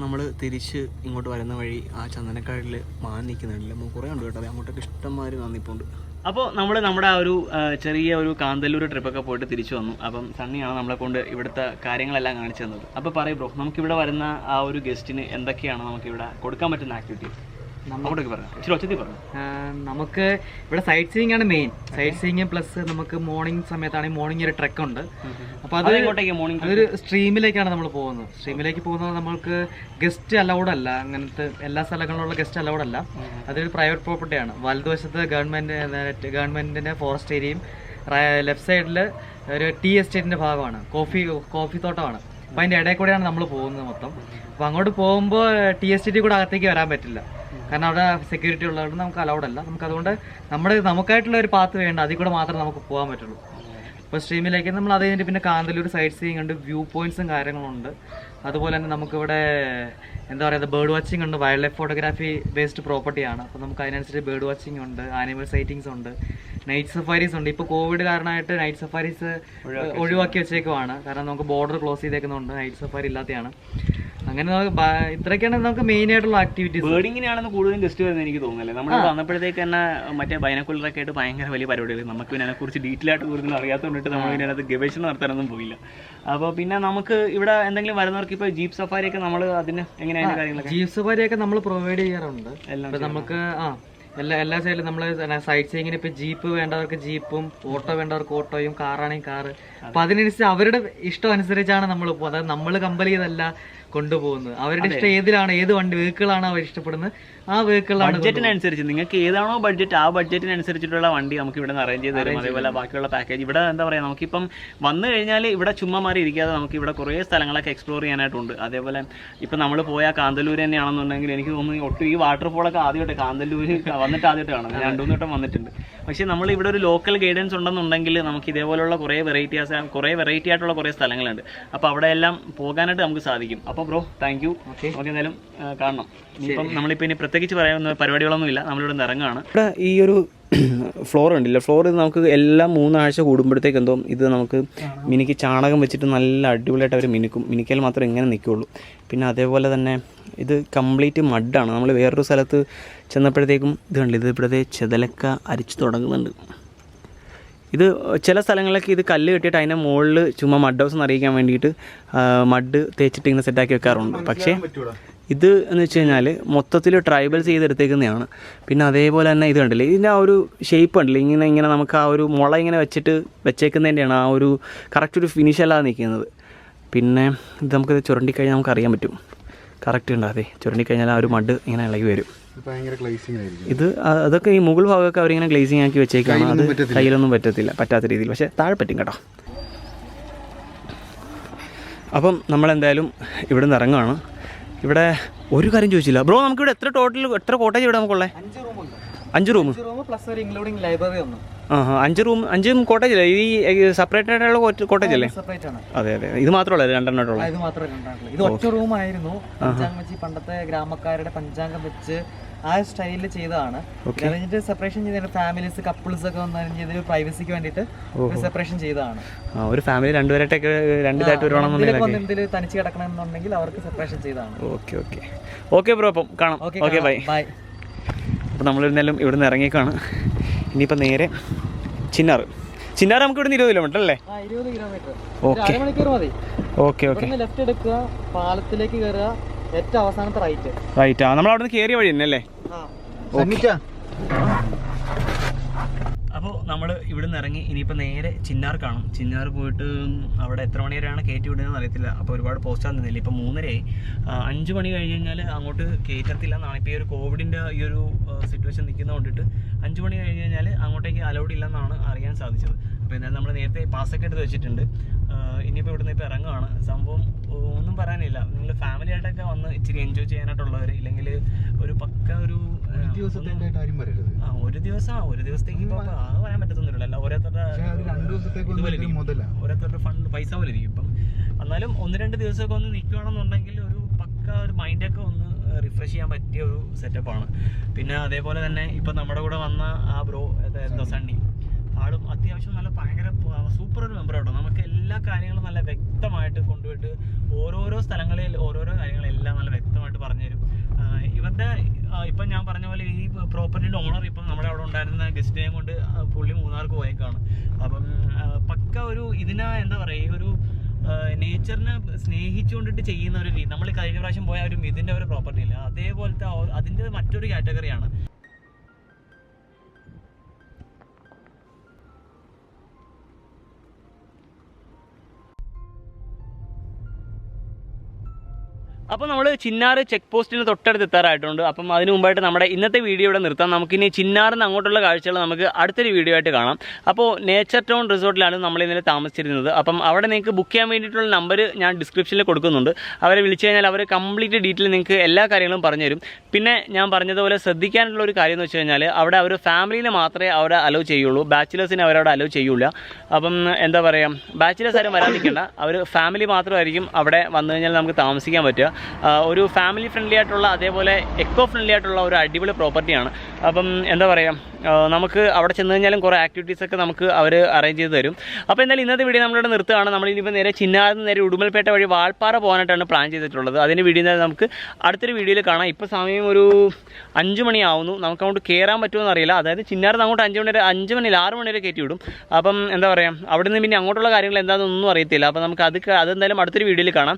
നമ്മൾ തിരിച്ച് ഇങ്ങോട്ട് വരുന്ന വഴി ആ ചന്ദനക്കാടിൽ മാൻ നിൽക്കുന്നുണ്ടല്ലോ, നമുക്ക് കുറേ ഉണ്ട് കേട്ടോ. അങ്ങോട്ടൊക്കെ ഇഷ്ടംമാതിരി നന്ദിപ്പുണ്ട്. അപ്പോൾ നമ്മുടെ ആ ഒരു ചെറിയ ഒരു കാന്തല്ലൂർ ട്രിപ്പൊക്കെ പോയിട്ട് തിരിച്ചു വന്നു. അപ്പം സണ്ണിയാണ് നമ്മളെ കൊണ്ട് ഇവിടുത്തെ കാര്യങ്ങളെല്ലാം കാണിച്ചു തന്നത്. അപ്പോൾ പറയും ബ്രോ, നമുക്കിവിടെ വരുന്ന ആ ഒരു ഗസ്റ്റിന് എന്തൊക്കെയാണ് നമുക്കിവിടെ കൊടുക്കാൻ പറ്റുന്ന ആക്ടിവിറ്റീസ്? അങ്ങോട്ടൊക്കെ പറഞ്ഞു, ഇച്ചിരി ഒച്ചത്തിൽ പറഞ്ഞു. നമുക്ക് ഇവിടെ സൈറ്റ് സീയിങ് ആണ് മെയിൻ. സൈറ്റ് സീയിങ് പ്ലസ് നമുക്ക് മോർണിംഗ് സമയത്താണെങ്കിൽ മോർണിംഗ് ഒരു ട്രെക്ക് ഉണ്ട്. അപ്പോൾ അതൊരു സ്ട്രീമിലേക്കാണ് നമ്മൾ പോകുന്നത്. സ്ട്രീമിലേക്ക് പോകുന്നത് നമ്മൾക്ക് ഗസ്റ്റ് അലൗഡ് അല്ല, അങ്ങനത്തെ എല്ലാ സ്ഥലങ്ങളിലുള്ള ഗസ്റ്റ് അലൗഡ് അല്ല. അതൊരു പ്രൈവറ്റ് പ്രോപ്പർട്ടിയാണ്. വലതുവശത്ത് ഗവൺമെന്റിന്റെ ഫോറസ്റ്റ് ഏരിയയും ലെഫ്റ്റ് സൈഡിൽ ഒരു ടീ എസ്റ്റേറ്റിന്റെ ഭാഗമാണ്, കോഫി തോട്ടമാണ്. അപ്പോൾ അതിൻ്റെ ഇടയിൽ കൂടെയാണ് നമ്മൾ പോകുന്നത് മൊത്തം. അപ്പോൾ അങ്ങോട്ട് പോകുമ്പോൾ ടീ എസ്റ്റേറ്റിൽ കൂടെ അകത്തേക്ക് വരാൻ പറ്റില്ല, കാരണം അവിടെ സെക്യൂരിറ്റി ഉള്ളതുകൊണ്ട് നമുക്ക് അലൗഡ് അല്ല. നമുക്കതുകൊണ്ട് നമുക്കായിട്ടുള്ള ഒരു പാത്ത് വേണ്ട, അതിൽ കൂടെ മാത്രമേ നമുക്ക് പോകാൻ പറ്റുള്ളൂ. അപ്പോൾ സ്ട്രീമിലേക്ക് നമ്മൾ അത് കഴിഞ്ഞിട്ട് പിന്നെ കാന്തല്ലൂർ സൈറ്റ് സീയിങ് ഉണ്ട്, വ്യൂ പോയിന്റ്സും കാര്യങ്ങളുണ്ട്. അതുപോലെ തന്നെ നമുക്കിവിടെ എന്താ പറയുക, ബേർഡ് വാച്ചിങ് ഉണ്ട്. വൈൽഡ് ലൈഫ് ഫോട്ടോഗ്രാഫി ബേസ്ഡ് പ്രോപ്പർട്ടിയാണ്. അപ്പോൾ നമുക്ക് അതിനനുസരിച്ച് ബേർഡ് വാച്ചിങ് ഉണ്ട്, ആനിമൽ സൈറ്റിങ്സ് ഉണ്ട്, നൈറ്റ് സഫാരീസ് ഉണ്ട്. ഇപ്പോൾ കോവിഡ് കാരണമായിട്ട് നൈറ്റ് സഫാരീസ് ഒഴിവാക്കി വെച്ചേക്കുവാണ്, കാരണം നമുക്ക് ബോർഡർ ക്ലോസ് ചെയ്തേക്കുന്നുണ്ട്, നൈറ്റ് സഫാരി ഇല്ലാത്തതാണ്. അങ്ങനെ ഇത്രയൊക്കെയാണ് നമുക്ക് മെയിൻ ആയിട്ടുള്ള ആക്ടിവിറ്റീസ്. ബേർഡിങ്ങിനാണെന്ന് കൂടുതലും ഗസ്റ്റ് വരുന്നത് എനിക്ക് തോന്നുന്നില്ല. നമ്മൾ വന്നപ്പോഴത്തേക്ക് തന്നെ മറ്റേ ബൈനക്കുലറൊക്കെ ആയിട്ട് ഭയങ്കര വലിയ പരിപാടികൾ. നമുക്ക് പിന്നെ അതിനെക്കുറിച്ച് ഡീറ്റെയിൽ ആയിട്ട് കൂടുതൽ അറിയാത്തതുകൊണ്ടിട്ട് നമ്മൾ ഇതിനകത്ത് ഗവേഷണം നടത്താനൊന്നും പോയില്ല. അപ്പോൾ പിന്നെ നമുക്ക് ഇവിടെ എന്തെങ്കിലും വരുന്നവർക്ക് ഇപ്പോൾ ജീപ്പ് സഫാരിയൊക്കെ നമ്മൾ അതിന് എങ്ങനെയാണ് കാര്യങ്ങളൊക്കെ? ജീപ്പ് സഫാരിയൊക്കെ നമ്മൾ പ്രൊവൈഡ് ചെയ്യാറുണ്ട്. എല്ലാം നമുക്ക് എല്ലാ സൈഡിലും നമ്മൾ സൈറ്റ് സീയിങ്ങിന് ഇപ്പൊ ജീപ്പ് വേണ്ടവർക്ക് ജീപ്പും ഓട്ടോ വേണ്ടവർക്ക് ഓട്ടോയും കാറാണെങ്കിൽ കാറ്. അപ്പൊ അതിനനുസരിച്ച് അവരുടെ ഇഷ്ടം അനുസരിച്ചാണ് നമ്മൾ പോകുന്നത്. അതായത് നമ്മൾ കമ്പൽ ചെയ്തല്ല കൊണ്ടുപോകുന്നത്. അവരുടെ ഇഷ്ടം ഏതിലാണ്, ഏത് വെഹിക്കിളാണ് അവർ ഇഷ്ടപ്പെടുന്നത്, ആ വെഹിക്കിളാണ്. ബഡ്ജറ്റിനനുസരിച്ച് നിങ്ങൾക്ക് ഏതാണോ ബഡ്ജറ്റ്, ആ ബഡ്ജറ്റിനനുസരിച്ചിട്ടുള്ള വണ്ടി നമുക്ക് ഇവിടെ നിന്ന് അറേഞ്ച് ചെയ്ത് തരും. അതേപോലെ ബാക്കിയുള്ള പാക്കേജ് ഇവിടെ എന്താ പറയുക, നമുക്കിപ്പം വന്നു കഴിഞ്ഞാൽ ഇവിടെ ചുമ്മാ മാറി ഇരിക്കാതെ നമുക്ക് ഇവിടെ കുറേ സ്ഥലങ്ങളൊക്കെ എക്സ്പ്ലോർ ചെയ്യാനായിട്ടുണ്ട്. അതേപോലെ ഇപ്പം നമ്മൾ പോയ കാന്തല്ലൂർ തന്നെയാണെന്നുണ്ടെങ്കിൽ എനിക്ക് തോന്നുന്നു ഒട്ടും ഈ വാട്ടർഫോളൊക്കെ ആദ്യമായിട്ട് കാന്തല്ലൂർ വന്നിട്ട് ആദ്യമായിട്ട് കാണുന്നത്. 2-3 വട്ടം വന്നിട്ടുണ്ട്. പക്ഷേ നമ്മൾ ഇവിടെ ഒരു ലോക്കൽ ഗൈഡൻസ് ഉണ്ടെന്നുണ്ടെങ്കിൽ നമുക്ക് ഇതേപോലെയുള്ള കുറേ വെറൈറ്റി ആയിട്ടുള്ള കുറേ സ്ഥലങ്ങളുണ്ട്. അപ്പോൾ അവിടെ എല്ലാം പോകാനായിട്ട് നമുക്ക് സാധിക്കും. അപ്പോൾ ബ്രോ താങ്ക് യു. ഓക്കെ, എന്തായാലും കാണണം. ഇപ്പം നമ്മളിപ്പോൾ ഇനി പ്രത്യേകിച്ച് പറയാവുന്ന പരിപാടികളൊന്നുമില്ല, നമ്മളിവിടെ നിന്ന് ഇറങ്ങുകയാണ്. ഇവിടെ ഈ ഒരു ഫ്ലോർ ഉണ്ടല്ലോ, ഫ്ലോർ ഇത് നമുക്ക് എല്ലാ 3 ആഴ്ച കൂടുമ്പോഴത്തേക്ക് എന്തോ ഇത് നമുക്ക് മിനിക്ക് ചാണകം വെച്ചിട്ട് നല്ല അടിപൊളിയായിട്ട് അവർ മിനിക്കൽ മാത്രമേ ഇങ്ങനെ നിൽക്കുകയുള്ളൂ. പിന്നെ അതേപോലെ തന്നെ ഇത് കംപ്ലീറ്റ് മഡാണ്. നമ്മൾ വേറൊരു സ്ഥലത്ത് ചെന്നപ്പോഴത്തേക്കും ഇത് കണ്ടില്ല, ഇത് ഇവിടുത്തെ ചെതലക്ക അരിച്ചു തുടങ്ങുന്നുണ്ട്. ഇത് ചില സ്ഥലങ്ങളിലൊക്കെ ഇത് കല്ല് കെട്ടിയിട്ട് അതിൻ്റെ മുകളിൽ ചുമ്മാ മഡ് ഹൗസ് എന്നറിയിക്കാൻ വേണ്ടിയിട്ട് മഡ് തേച്ചിട്ട് ഇങ്ങനെ സെറ്റാക്കി വെക്കാറുണ്ട്. പക്ഷേ ഇത് എന്ന് വെച്ച് കഴിഞ്ഞാൽ മൊത്തത്തിൽ ട്രൈബൽസ് ചെയ്തെടുത്തേക്കുന്നതാണ്. പിന്നെ അതേപോലെ തന്നെ ഇത് കണ്ടില്ലേ, ഇതിൻ്റെ ആ ഒരു ഷേപ്പ് കണ്ടില്ലേ, ഇങ്ങനെ നമുക്ക് ആ ഒരു മുള ഇങ്ങനെ വെച്ചേക്കുന്നതിൻ്റെയാണ് ആ ഒരു കറക്റ്റ് ഒരു ഫിനിഷ് അല്ലാതെ നിൽക്കുന്നത്. പിന്നെ ഇത് നമുക്കിത് ചുരണ്ടിക്കഴിഞ്ഞാൽ നമുക്ക് അറിയാൻ പറ്റും, കറക്റ്റ് ഉണ്ട്. അതെ, ചുരണ്ടിക്കഴിഞ്ഞാൽ ആ ഒരു മഡ് ഇങ്ങനെ ഇളകി വരും. ഇത് അതൊക്കെ ഈ മുകൾ ഭാഗമൊക്കെ അവരിങ്ങനെ ഗ്ലേസിങ് ആക്കി വെച്ചേക്കാണ്. അത് കയ്യിലൊന്നും പറ്റാത്ത രീതിയിൽ, പക്ഷേ താഴെ പറ്റും കേട്ടോ. അപ്പം നമ്മളെന്തായാലും ഇവിടെ നിന്ന് ഇറങ്ങുകയാണ്. ഇവിടെ ഒരു കാര്യം ചോദിച്ചില്ല ബ്രോ, നമുക്കിവിടെ എത്ര കോട്ടേജ് ഇവിടെ നമുക്കുള്ളത്? 5 റൂമുണ്ട്. 5 റൂം പ്ലസ് ഒരു ഇൻക്ലൂഡിംഗ് ലൈബ്രറി ഒന്ന്. 5 കോട്ടേജ് അല്ലേ? ഈ സെപ്പറേറ്റ് ആയിട്ടുള്ള കോട്ടേജ് അല്ലേ? സെപ്പറേറ്റ് ആണ്. അതെ. ഇത് മാത്രമല്ല 2 എണ്ണമായിട്ടുള്ള? ഇത് മാത്രമേ 2 ഇത് ഒറ്റ റൂമായിരുന്നു. പഞ്ചാംഗം വെച്ച് പണ്ടത്തെ ഗ്രാമക്കാരുടെ പഞ്ചാംഗം വെച്ച് ആ സ്റ്റൈലിൽ ചെയ്തതാണ്. കഴിഞ്ഞിട്ട് സെപ്പറേഷൻ ചെയ്ത ഫാമിലീസ് കപ്പിൾസ് ഒക്കെ വന്നു പ്രൈവസിക്ക് വേണ്ടിയിട്ട് സെപ്പറേഷൻ ചെയ്തതാണ്. ഒരു ഫാമിലി 2 പേരായിട്ടൊക്കെ 2 ഇതായിട്ട് എന്തെങ്കിലും തനിച്ച് കിടക്കണമെന്നുണ്ടെങ്കിൽ അവർക്ക് സെപ്പറേഷൻ ചെയ്തതാണ്. ഓക്കെ ബ്രോ, അപ്പം കാണാം. Okay bye. അപ്പോൾ നമ്മളിരുന്നാലും ഇവിടെ നിന്ന് ഇറങ്ങിയേക്കാണ്. ഇനിയിപ്പോൾ നേരെ ചിന്നാർ നമുക്ക് ഇവിടെ നിന്ന് 20 കിലോമീറ്റർ അല്ലേ? 20 കിലോമീറ്റർ. ഓക്കെ മണിക്കൂർ മതി. ഓക്കെ. ലെഫ്റ്റ് എടുക്കുക, പാലത്തിലേക്ക് കയറുക, ഏറ്റവും അവസാനത്തെ റൈറ്റ്. നമ്മൾ അവിടെ നിന്ന് കയറിയ വഴി തന്നെ അല്ലേ? അപ്പോൾ നമ്മൾ ഇവിടെ നിന്ന് ഇറങ്ങി ഇനിയിപ്പോൾ നേരെ ചിന്നാർ കാണും. ചിന്നാർ പോയിട്ട് അവിടെ എത്ര മണി വരെയാണ് കയറ്റി വിടുന്നതെന്ന് അറിയത്തില്ല. അപ്പോൾ ഒരുപാട് പോസ്റ്റാണ് നിന്നില്ല. ഇപ്പോൾ 3:30 5 മണി കഴിഞ്ഞ് കഴിഞ്ഞാൽ അങ്ങോട്ട് കയറ്റത്തില്ല എന്നാണ്. ഇപ്പോൾ ഈ ഒരു കോവിഡിൻ്റെ ഈ ഒരു സിറ്റുവേഷൻ നിൽക്കുന്നത് കൊണ്ടിട്ട് 5 മണി കഴിഞ്ഞ് കഴിഞ്ഞാൽ അങ്ങോട്ടേക്ക് അലൗഡ് ഇല്ലെന്നാണ് അറിയാൻ സാധിച്ചത്. അപ്പോൾ എന്തായാലും നമ്മൾ നേരത്തെ പാസ്സൊക്കെ എടുത്ത് വെച്ചിട്ടുണ്ട്. ഇനിയിപ്പോൾ ഇവിടെ നിന്ന് ഇപ്പോൾ ഇറങ്ങുകയാണ്. സംഭവം ഒന്നും പറയാനില്ല. നിങ്ങൾ ഫാമിലി ആയിട്ടൊക്കെ വന്ന് ഇച്ചിരി എൻജോയ് ചെയ്യാനായിട്ടുള്ളവർ, ഇല്ലെങ്കിൽ ഒരു പക്ക ഒരു ഒരു ദിവസത്തേക്ക് ഇപ്പോൾ അത് പറയാൻ പറ്റത്തൊന്നുമില്ല. ഓരോരുത്തരുടെ ഫണ്ട് പൈസ പോലെ ഇരിക്കും. ഇപ്പം എന്നാലും 1-2 ദിവസമൊക്കെ ഒന്ന് നിൽക്കുകയാണെന്നുണ്ടെങ്കിൽ ഒരു പക്ക ഒരു മൈൻഡൊക്കെ ഒന്ന് റിഫ്രഷ് ചെയ്യാൻ പറ്റിയ ഒരു സെറ്റപ്പാണ്. പിന്നെ അതേപോലെ തന്നെ ഇപ്പം നമ്മുടെ കൂടെ വന്ന ആ ബ്രോ എന്താ സണ്ണി, ആളും അത്യാവശ്യം നല്ല ഭയങ്കര സൂപ്പർ ഒരു മെമ്പർ കേട്ടോ. നമുക്ക് എല്ലാ കാര്യങ്ങളും നല്ല വ്യക്തമായിട്ട് കൊണ്ടുപോയിട്ട് ഓരോരോ സ്ഥലങ്ങളിൽ ഓരോരോ കാര്യങ്ങളെല്ലാം നല്ല വ്യക്തമായിട്ട് പറഞ്ഞുതരും. ഇവരുടെ ഇപ്പം ഞാൻ പറഞ്ഞ പോലെ ഈ പ്രോപ്പർട്ടിയുടെ ഓണർ ഇപ്പം നമ്മുടെ അവിടെ ഉണ്ടായിരുന്ന ഗസ്റ്റിനെയും കൊണ്ട് പുള്ളി മൂന്നാർക്ക് പോയേക്കാണ്. അപ്പം പക്ക ഒരു എന്താ പറയുക, ഈ ഒരു നേച്ചറിനെ സ്നേഹിച്ചുകൊണ്ടിട്ട് ചെയ്യുന്ന ഒരു രീതി. നമ്മൾ കഴിഞ്ഞ പ്രാവശ്യം പോയ ഒരു ഇതിൻ്റെ ഒരു പ്രോപ്പർട്ടി ഇല്ല, അതേപോലത്തെ അതിൻ്റെ മറ്റൊരു കാറ്റഗറിയാണ്. അപ്പോൾ നമ്മൾ ചിന്നാർ ചെക്ക് പോസ്റ്റിന് തൊട്ടടുത്ത് എത്താറായിട്ടുണ്ട്. അപ്പം അതിന് മുമ്പായിട്ട് നമ്മുടെ ഇന്നത്തെ വീഡിയോ ഇവിടെ നിർത്താം. നമുക്കിനി ചിന്നാറിൽ നിന്ന് അങ്ങോട്ടുള്ള കാഴ്ചകൾ നമുക്ക് അടുത്തൊരു വീഡിയോ ആയിട്ട് കാണാം. അപ്പോൾ നേച്ചർ ടൗൺ റിസോർട്ടിലാണ് നമ്മൾ ഇന്നലെ താമസിച്ചിരുന്നത്. അപ്പം അവിടെ നിങ്ങൾക്ക് ബുക്ക് ചെയ്യാൻ വേണ്ടിയിട്ടുള്ള നമ്പർ ഞാൻ ഡിസ്ക്രിപ്ഷനിൽ കൊടുക്കുന്നുണ്ട്. അവരെ വിളിച്ചു കഴിഞ്ഞാൽ അവർ കംപ്ലീറ്റ് ഡീറ്റെയിൽ നിങ്ങൾക്ക് എല്ലാ കാര്യങ്ങളും പറഞ്ഞുതരും. പിന്നെ ഞാൻ പറഞ്ഞതുപോലെ ശ്രദ്ധിക്കാനുള്ള ഒരു കാര്യം എന്ന് വെച്ച് കഴിഞ്ഞാൽ അവിടെ അവർ ഫാമിലിനെ മാത്രമേ അവിടെ അലോ ചെയ്യുള്ളൂ, ബാച്ചിലേഴ്സിനെ അവരവിടെ അലോ ചെയ്യൂല. അപ്പം എന്താ പറയുക, ബാച്ചിലേഴ്സ് ആരും വരാൻ നിൽക്കേണ്ട, അവർ ഫാമിലി മാത്രമായിരിക്കും അവിടെ വന്നു കഴിഞ്ഞാൽ നമുക്ക് താമസിക്കാൻ പറ്റുക. ഒരു ഫാമിലി ഫ്രണ്ട്ലി ആയിട്ടുള്ള അതേപോലെ എക്കോ ഫ്രണ്ട്ലി ആയിട്ടുള്ള ഒരു അടിപൊളി പ്രോപ്പർട്ടിയാണ്. അപ്പം എന്താ പറയുക, നമുക്ക് അവിടെ ചെന്ന് കഴിഞ്ഞാലും കുറേ ആക്ടിവിറ്റീസൊക്കെ നമുക്ക് അവർ അറേഞ്ച് ചെയ്ത് തരും. അപ്പോൾ എന്തായാലും ഇന്നത്തെ വീഡിയോ നമ്മളിവിടെ നിർത്തുകയാണ്. നമ്മളിനിപ്പോൾ നേരെ ചിന്നാറിൽ നിന്ന് നേരെ ഉടുമ്പൽപേട്ട വഴി വാൾപ്പാറ പോകാനായിട്ടാണ് പ്ലാൻ ചെയ്തിട്ടുള്ളത്. അതിൻ്റെ വീഡിയോ നമുക്ക് അടുത്തൊരു വീഡിയോയിൽ കാണാം. ഇപ്പോൾ സമയം ഒരു 5 മണിയാവുന്നു. നമുക്ക് അങ്ങോട്ട് കയറാൻ പറ്റുമെന്ന് അറിയില്ല. അതായത് ചിന്നാറിൽ നിന്ന് അങ്ങോട്ട് 5 മണി 6 മണി വരെ കയറ്റി വിടും. അപ്പം എന്താ പറയുക, അവിടെ നിന്ന് പിന്നെ അങ്ങോട്ടുള്ള കാര്യങ്ങൾ എന്താണെന്നൊന്നും അറിയത്തില്ല. അപ്പോൾ നമുക്ക് അതെന്തായാലും അടുത്തൊരു വീഡിയോയിൽ കാണാം.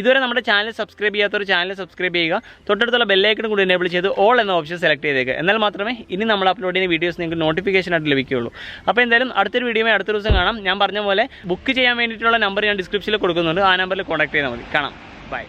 ഇതുവരെ നമ്മുടെ ചാനൽ സബ്സ്ക്രൈബ് ചെയ്യാത്തൊരു ചാനൽ സബ്സ്ക്രൈബ് ചെയ്യുക. തൊട്ടടുത്തുള്ള ബെല്ലൈക്കൺ കൂടി എനേബിൾ ചെയ്ത് ഓൾ എന്ന ഓപ്ഷൻ സെലക്ട് ചെയ്തേക്കുക. എന്നാൽ മാത്രമേ ഇനി നമ്മൾ അപ്ലോഡ് ചെയ്യുന്ന വീഡിയോസ് നിങ്ങൾക്ക് നോട്ടിഫിക്കേഷനായിട്ട് ലഭിക്കുകയുള്ളൂ. അപ്പോൾ എന്തായാലും അടുത്തൊരു വീഡിയോയുമായി അടുത്ത ദിവസം കാണാം. ഞാൻ പറഞ്ഞ പോലെ ബുക്ക് ചെയ്യാൻ വേണ്ടിയിട്ടുള്ള നമ്പർ ഞാൻ ഡിസ്ക്രിപ്ഷനിൽ കൊടുക്കുന്നുണ്ട്. ആ നമ്പറിൽ കോൺടാക്ട് ചെയ്താൽ മതി. കാണാം. ബൈ.